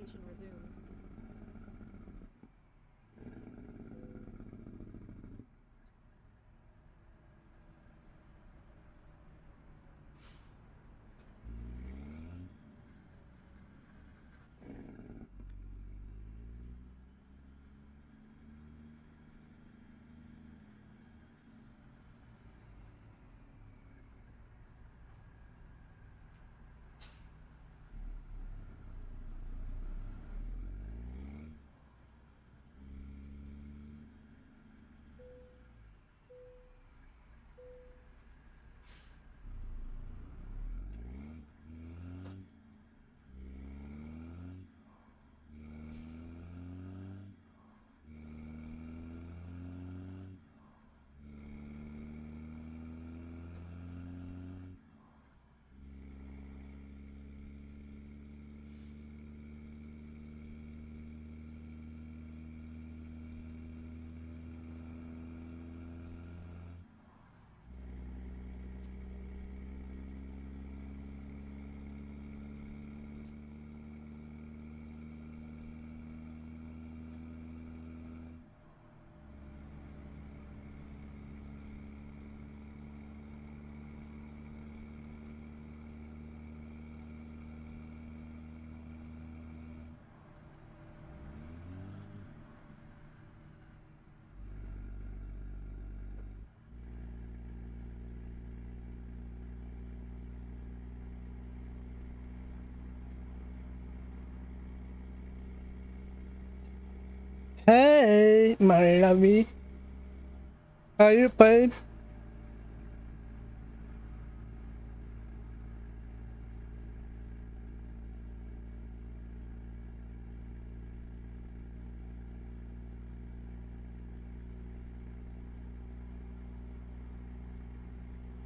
Communication resumed. Hey, my lovey. How you, babe?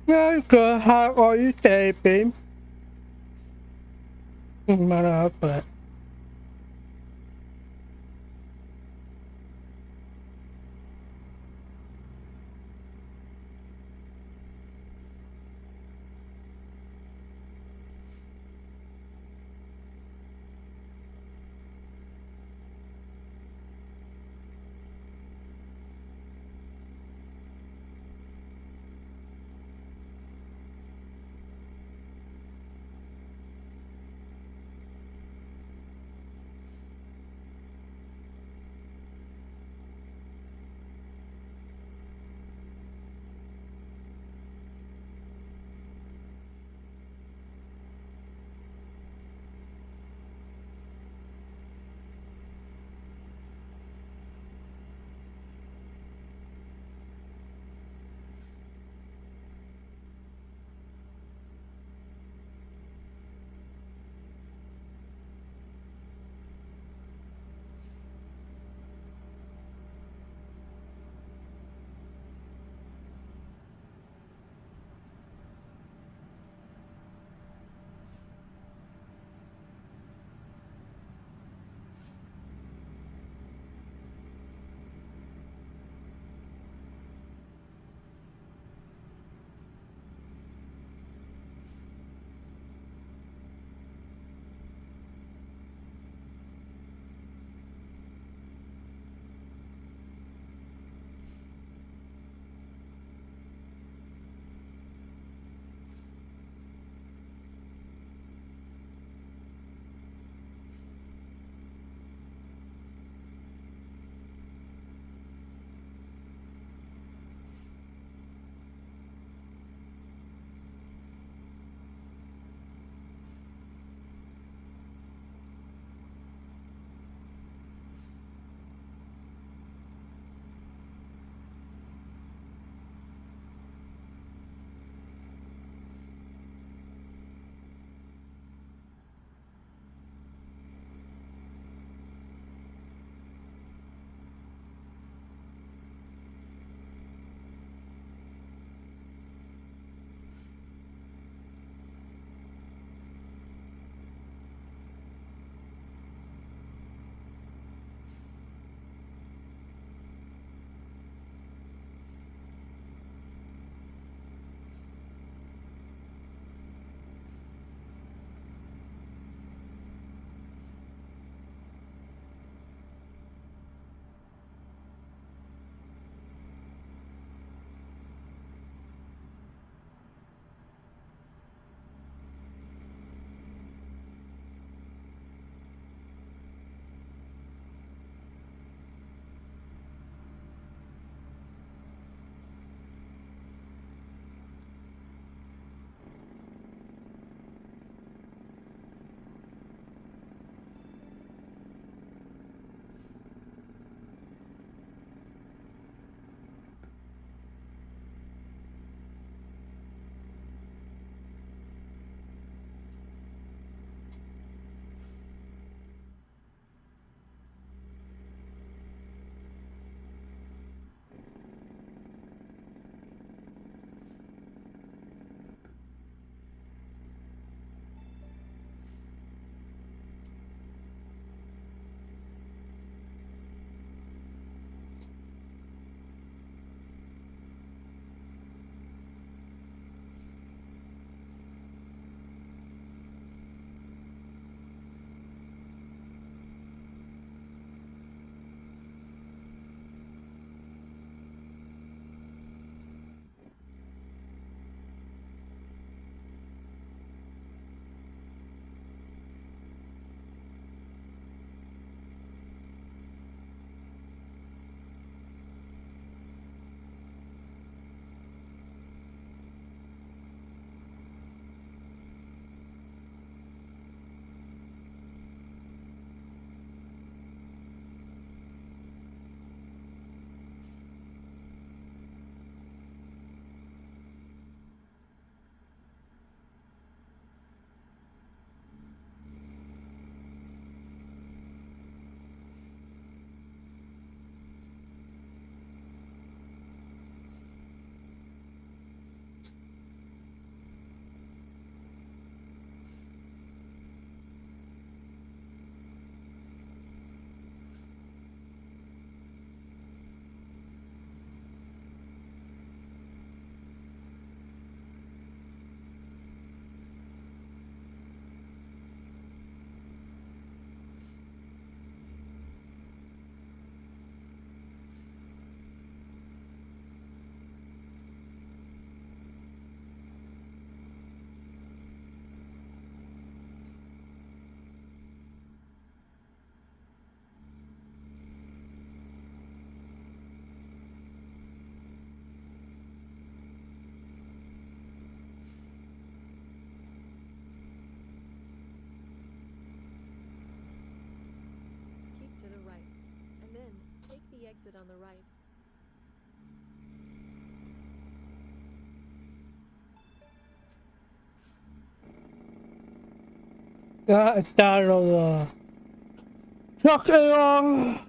I'm good. How are you today, babe? But the exit on the right. Está lo ¡Sáquelo!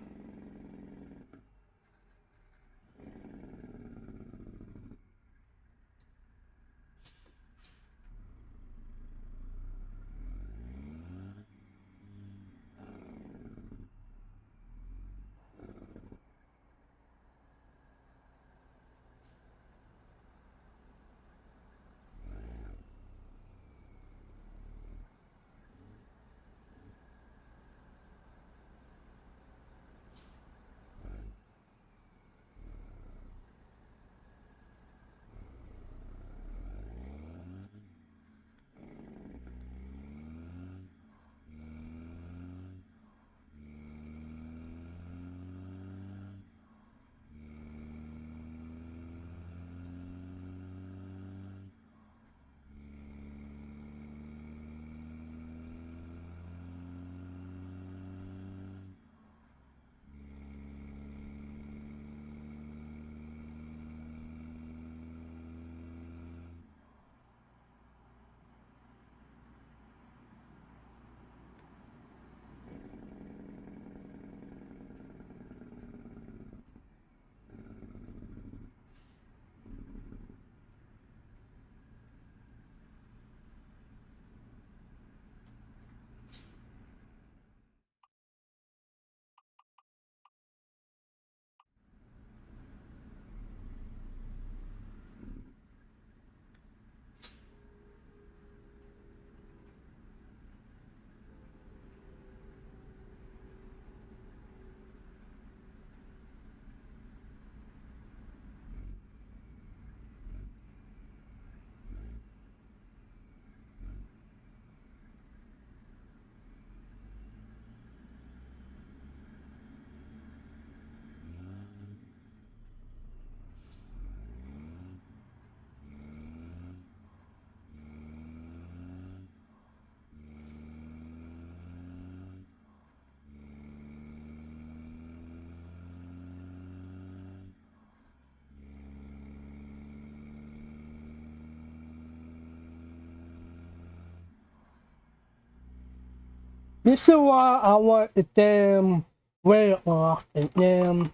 This is why I want the damn weight off the damn.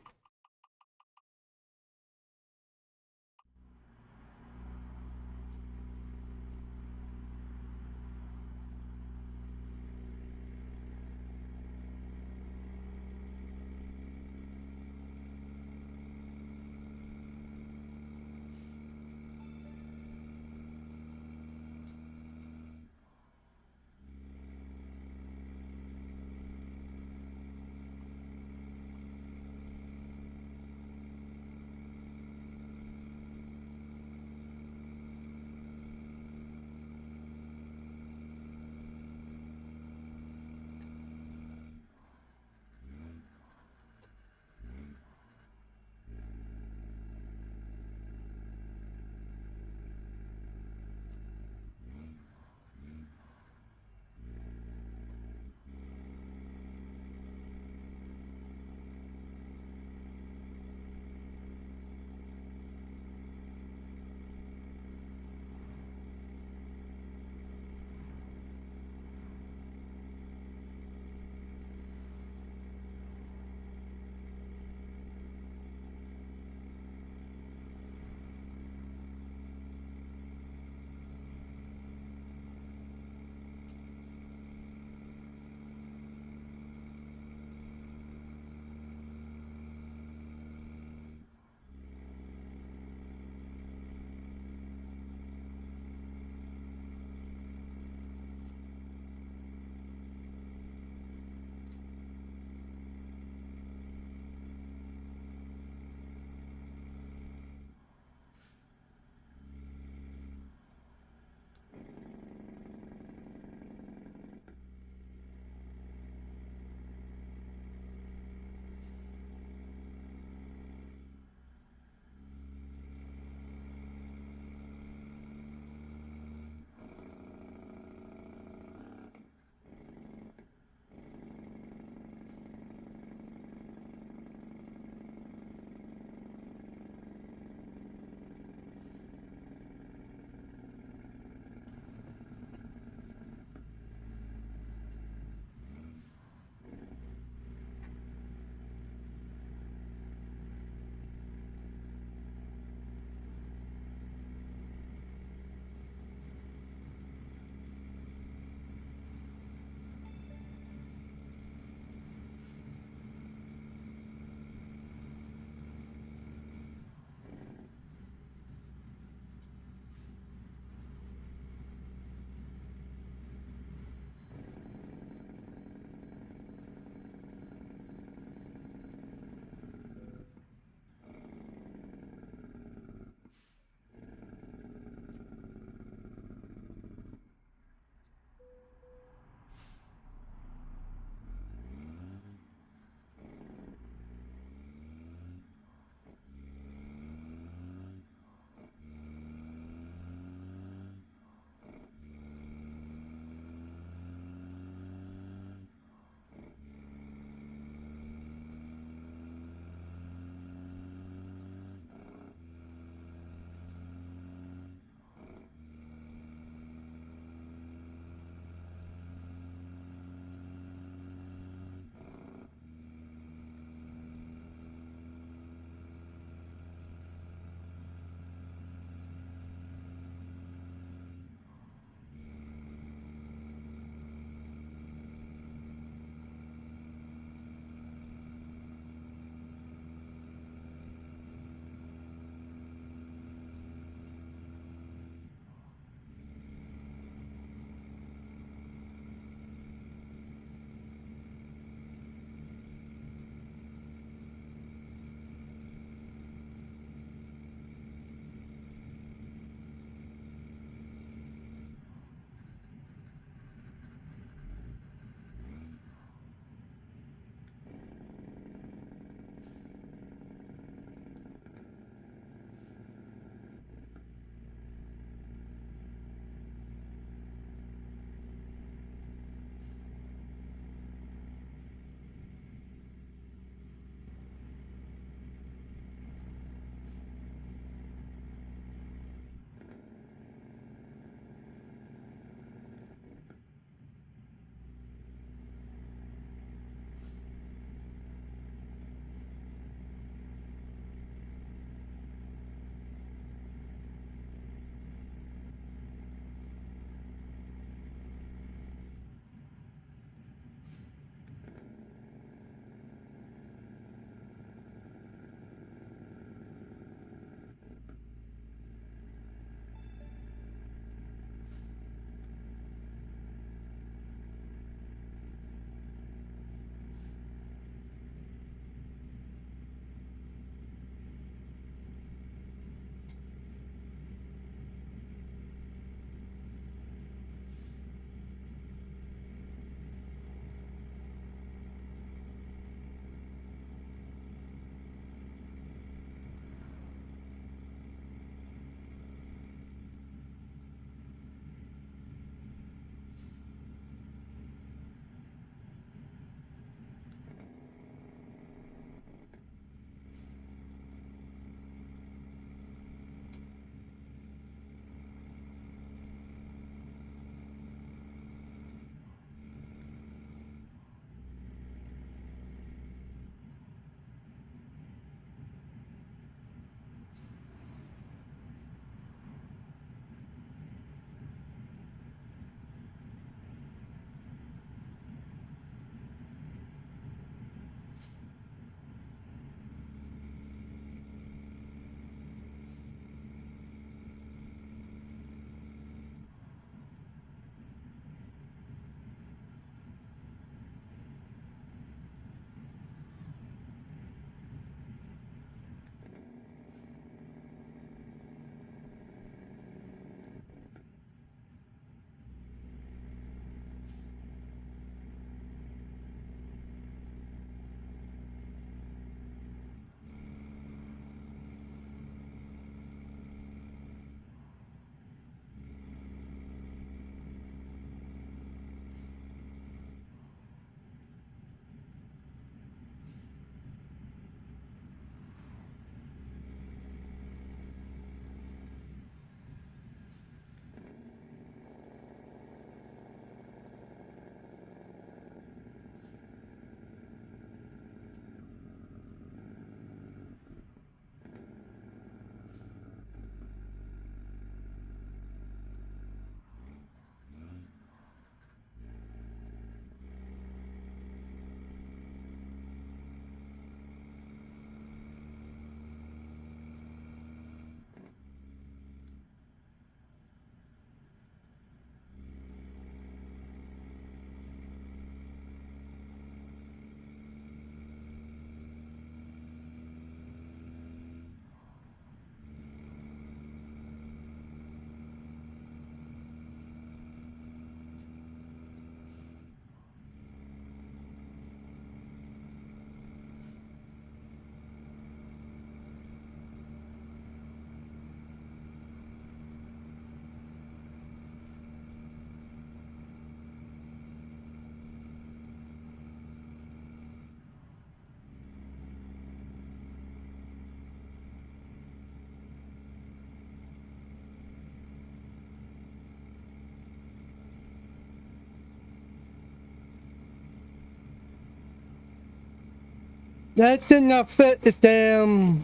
That did not fit the damn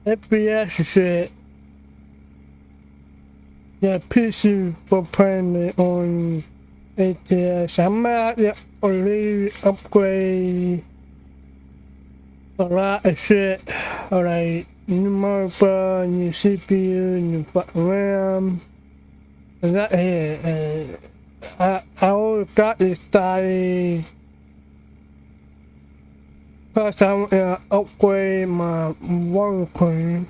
FPS shit. The PC for playing it on ATS. I might have to already upgrade a lot of shit. Like new motherboard, new CPU, new RAM. And that here. I always got this started. Plus I want to upgrade my water cooler.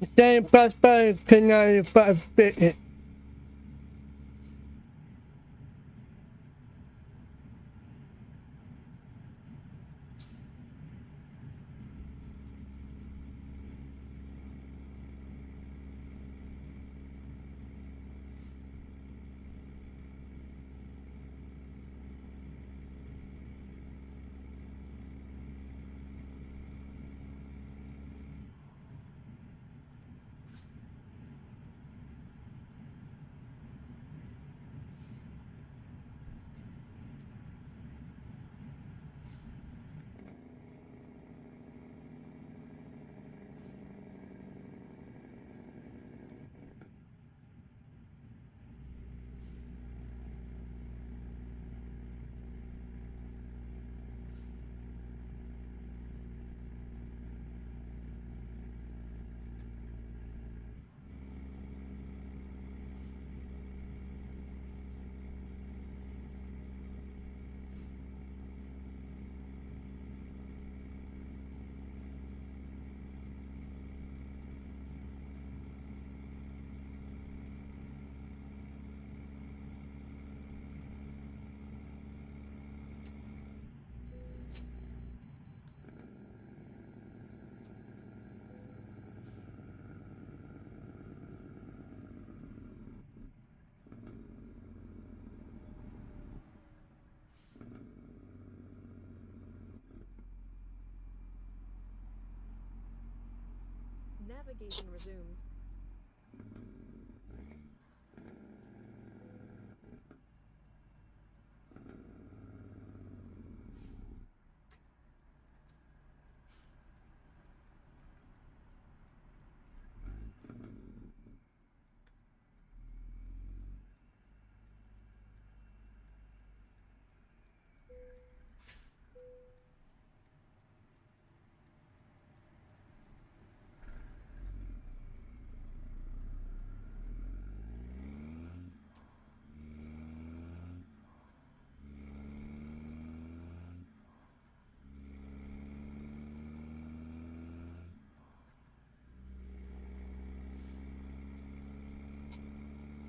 The same plus better can I fit it. Navigation resumed.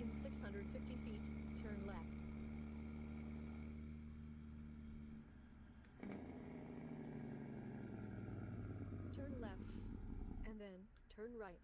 In 650 feet, turn left. Turn left, and then turn right.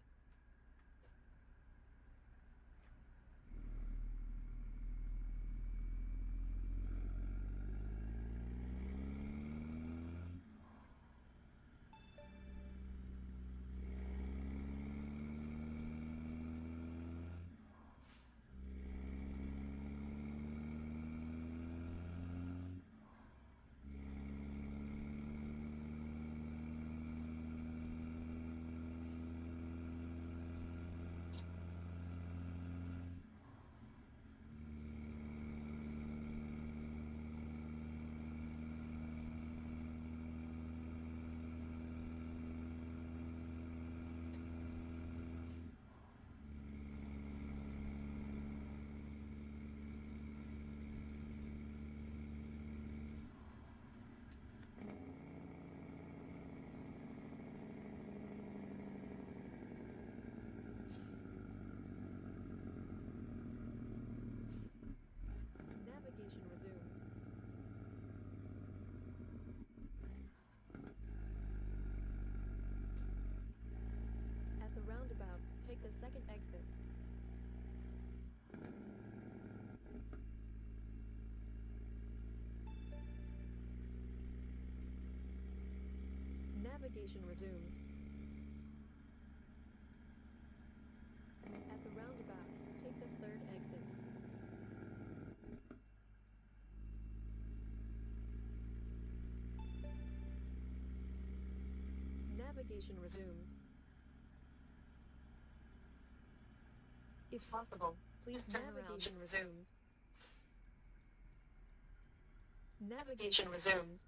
Navigation resumed. At the roundabout, take the third exit. Navigation resumed. If possible, please turn around and resume. Navigation resumed.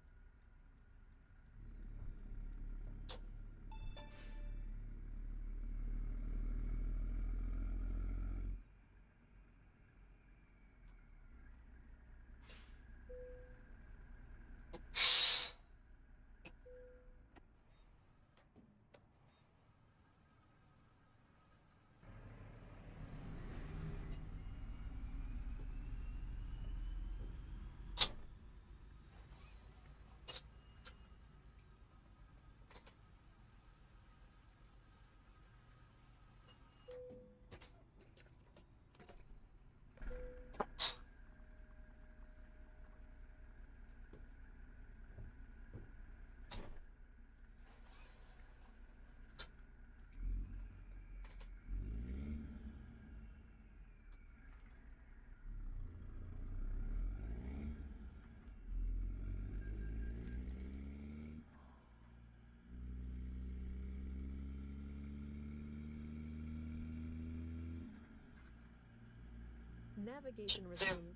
Navigation resumed.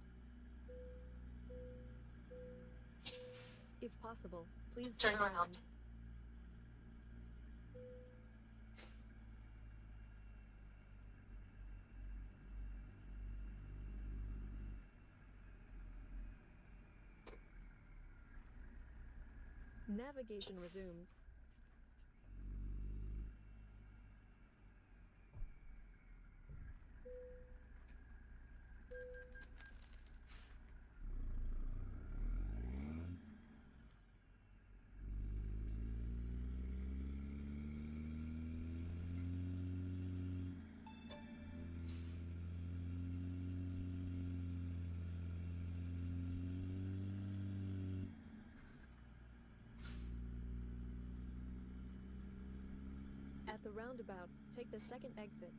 If possible, please turn around. Navigation resumed. At the roundabout, take the second exit.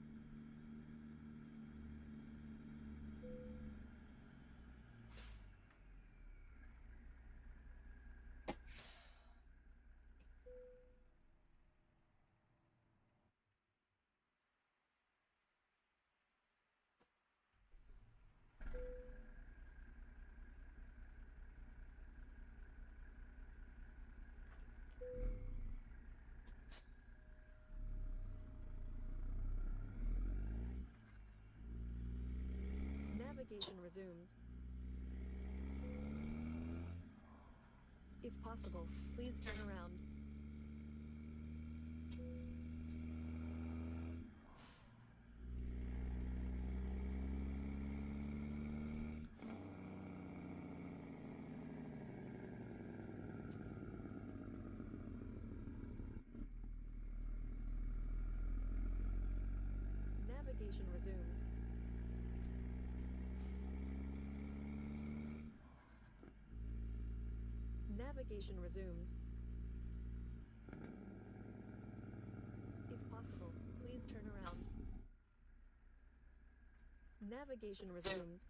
Navigation resumed. If possible, please turn around. Navigation resumed. Navigation resumed. If possible, please turn around. Navigation resumed.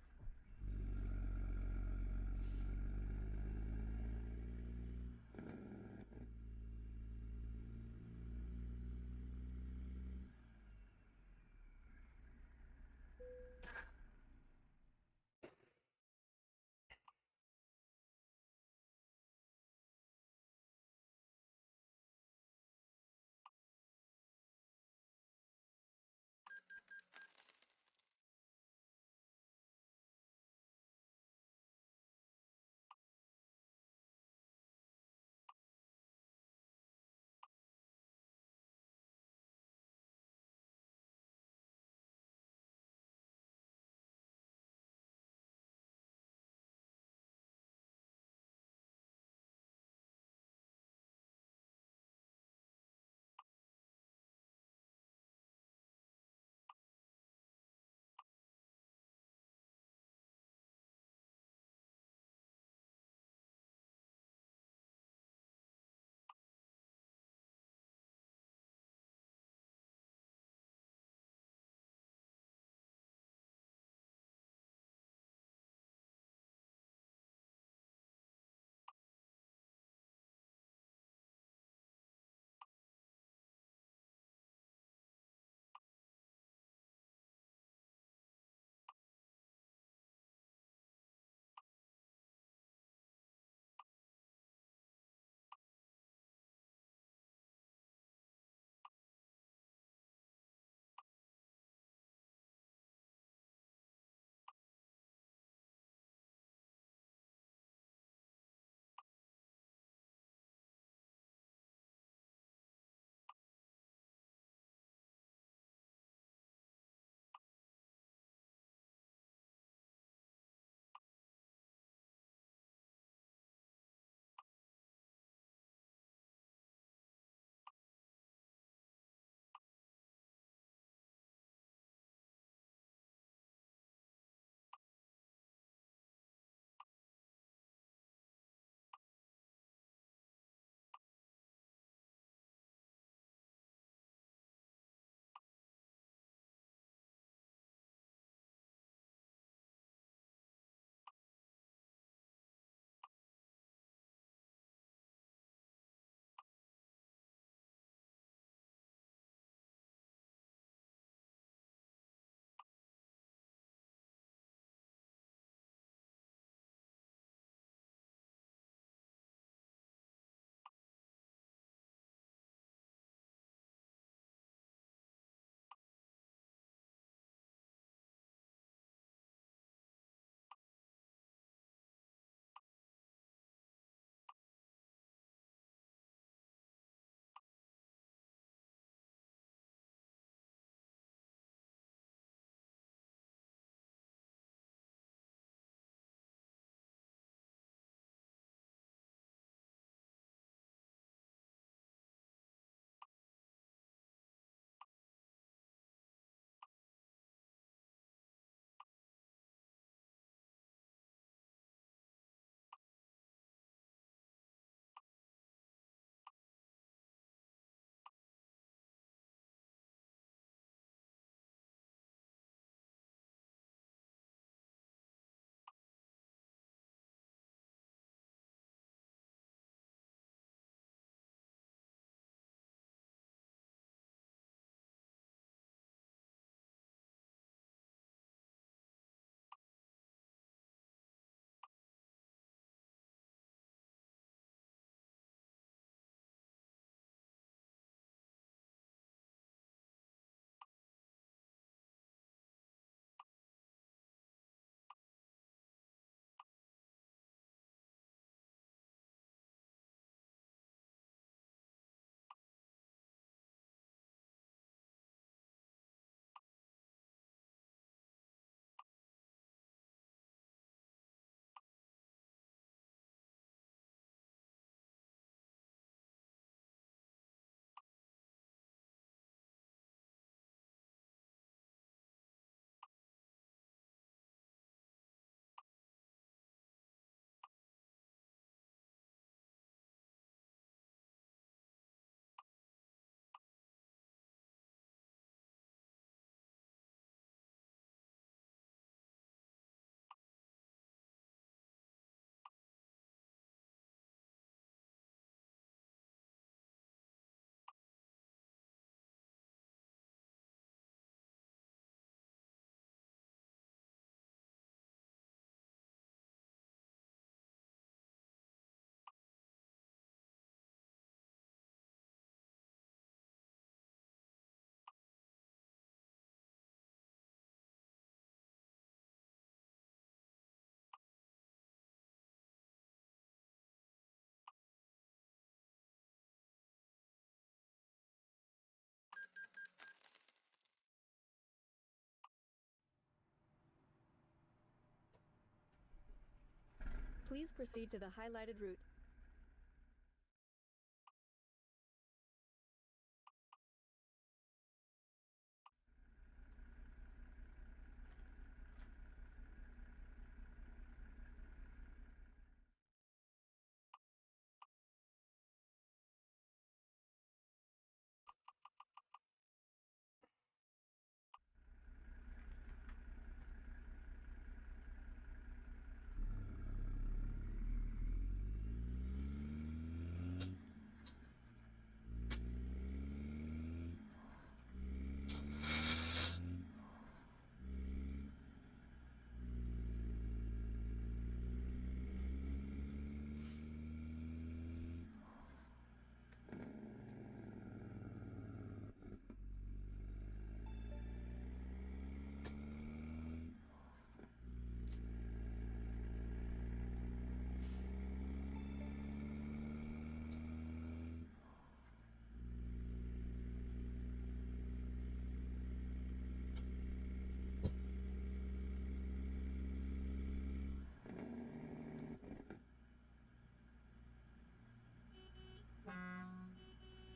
Please proceed to the highlighted route.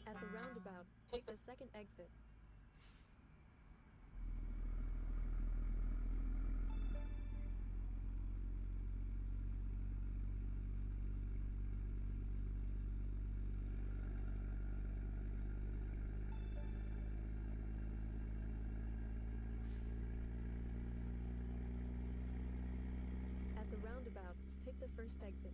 At the roundabout, take the second exit. At the roundabout, take the first exit.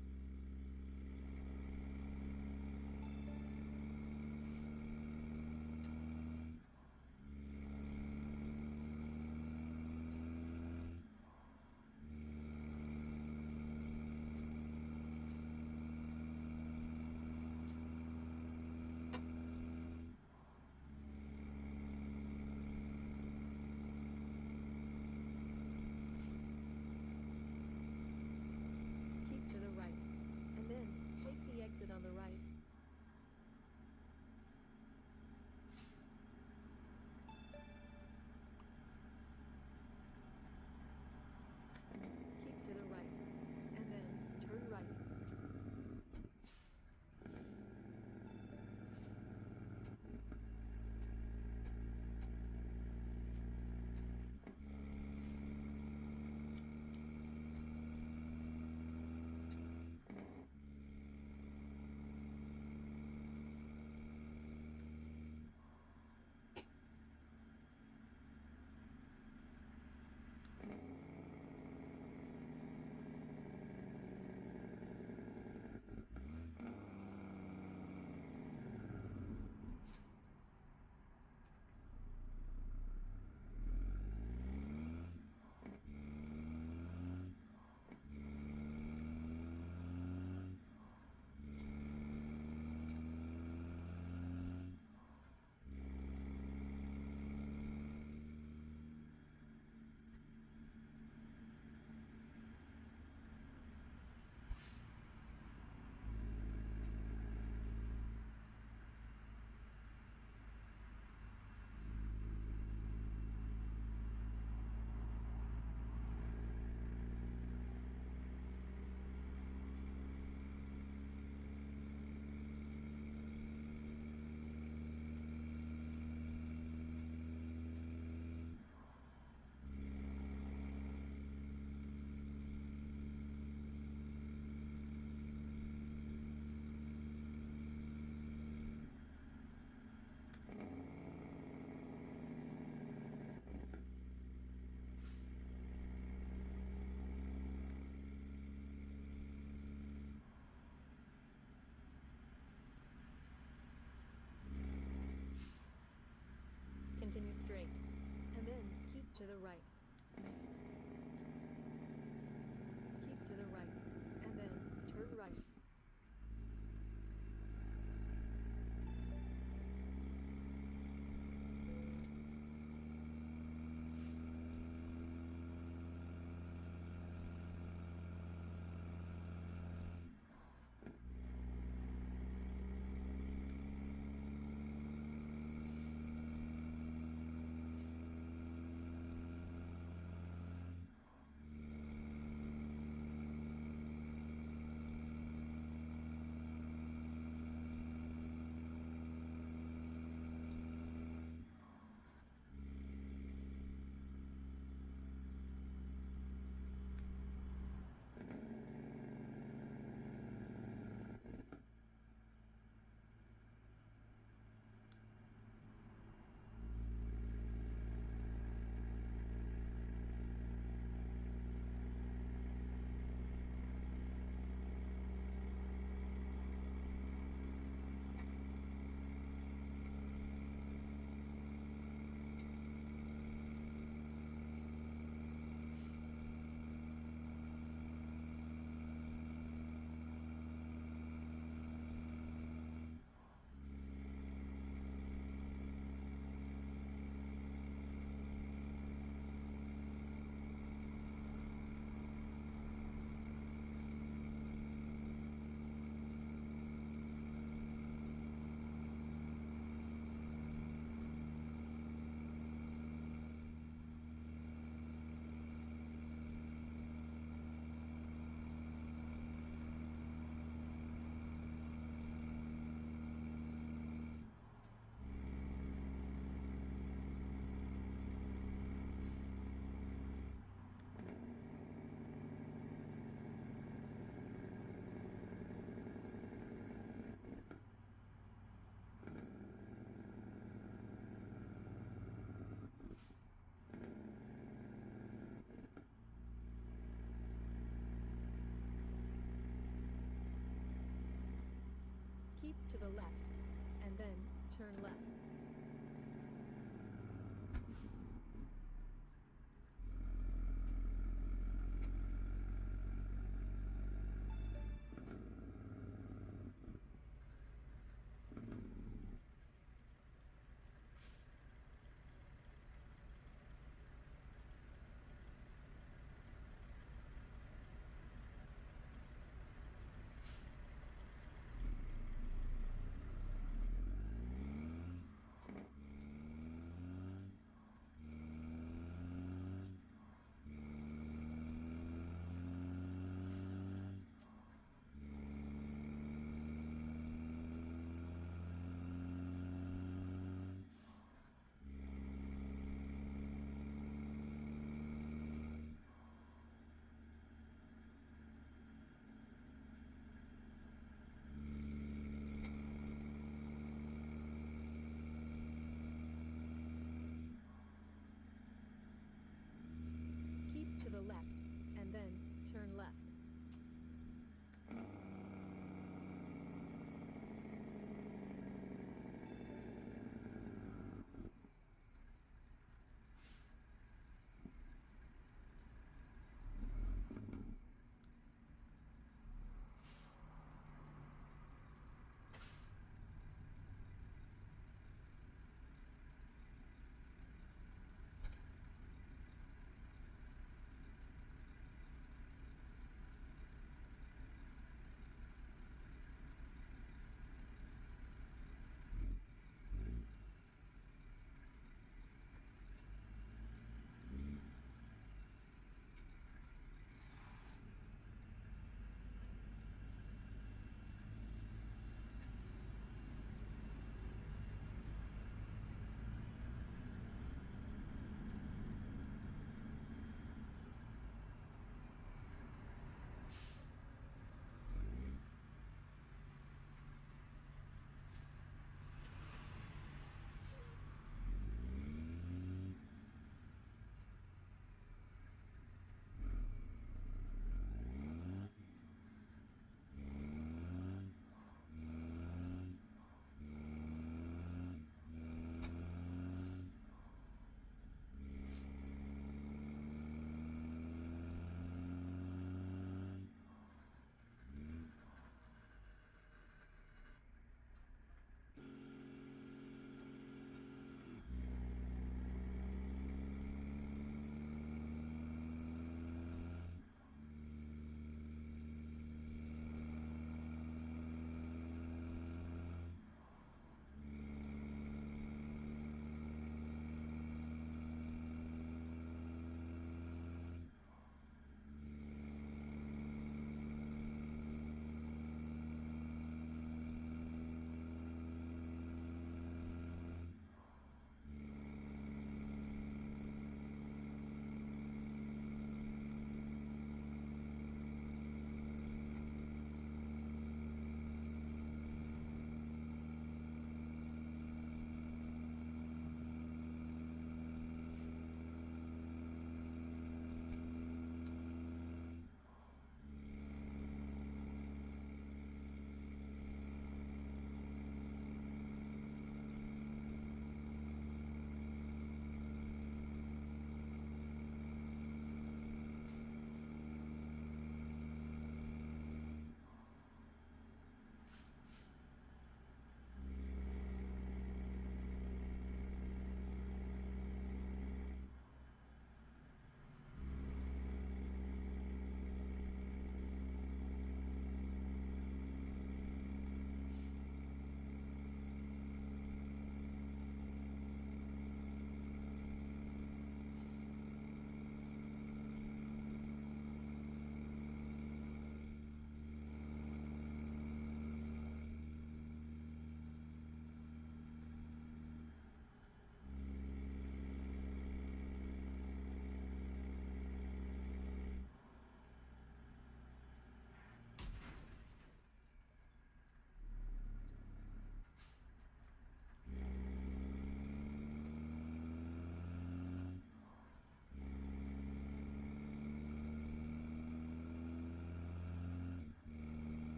Keep to the right, and then take the exit on the right. Keep to the right, and then turn right. Continue straight, and then keep to the right. Keep to the right, and then turn right. keep to the left, and then turn left.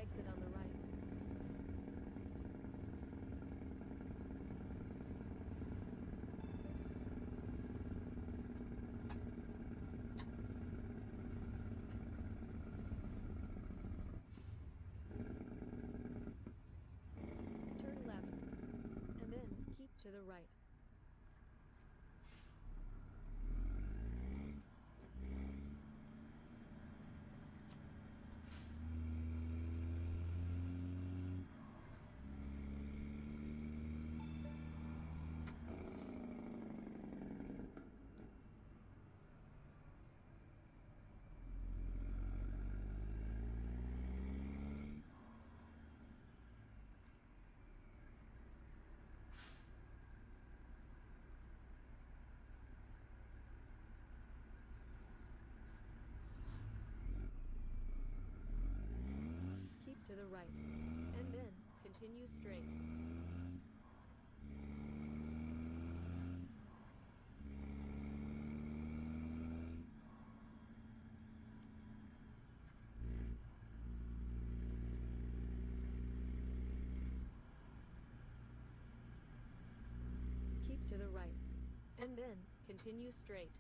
exit on the right. Turn left, and then keep to the right. Keep to the right, and then continue straight. Keep to the right, and then continue straight.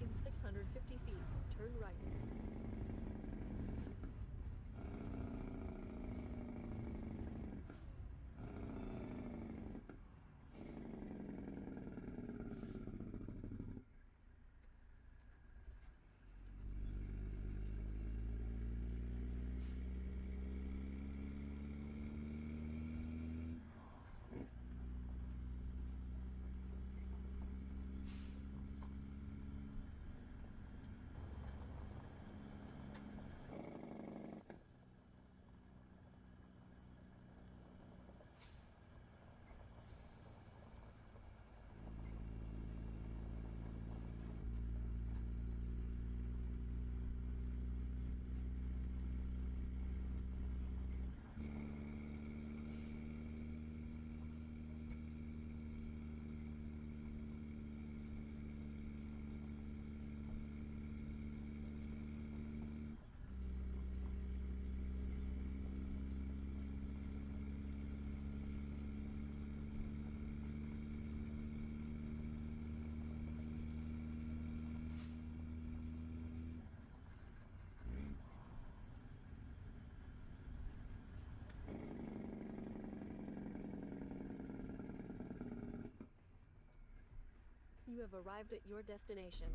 In 650 feet, turn right. You have arrived at your destination.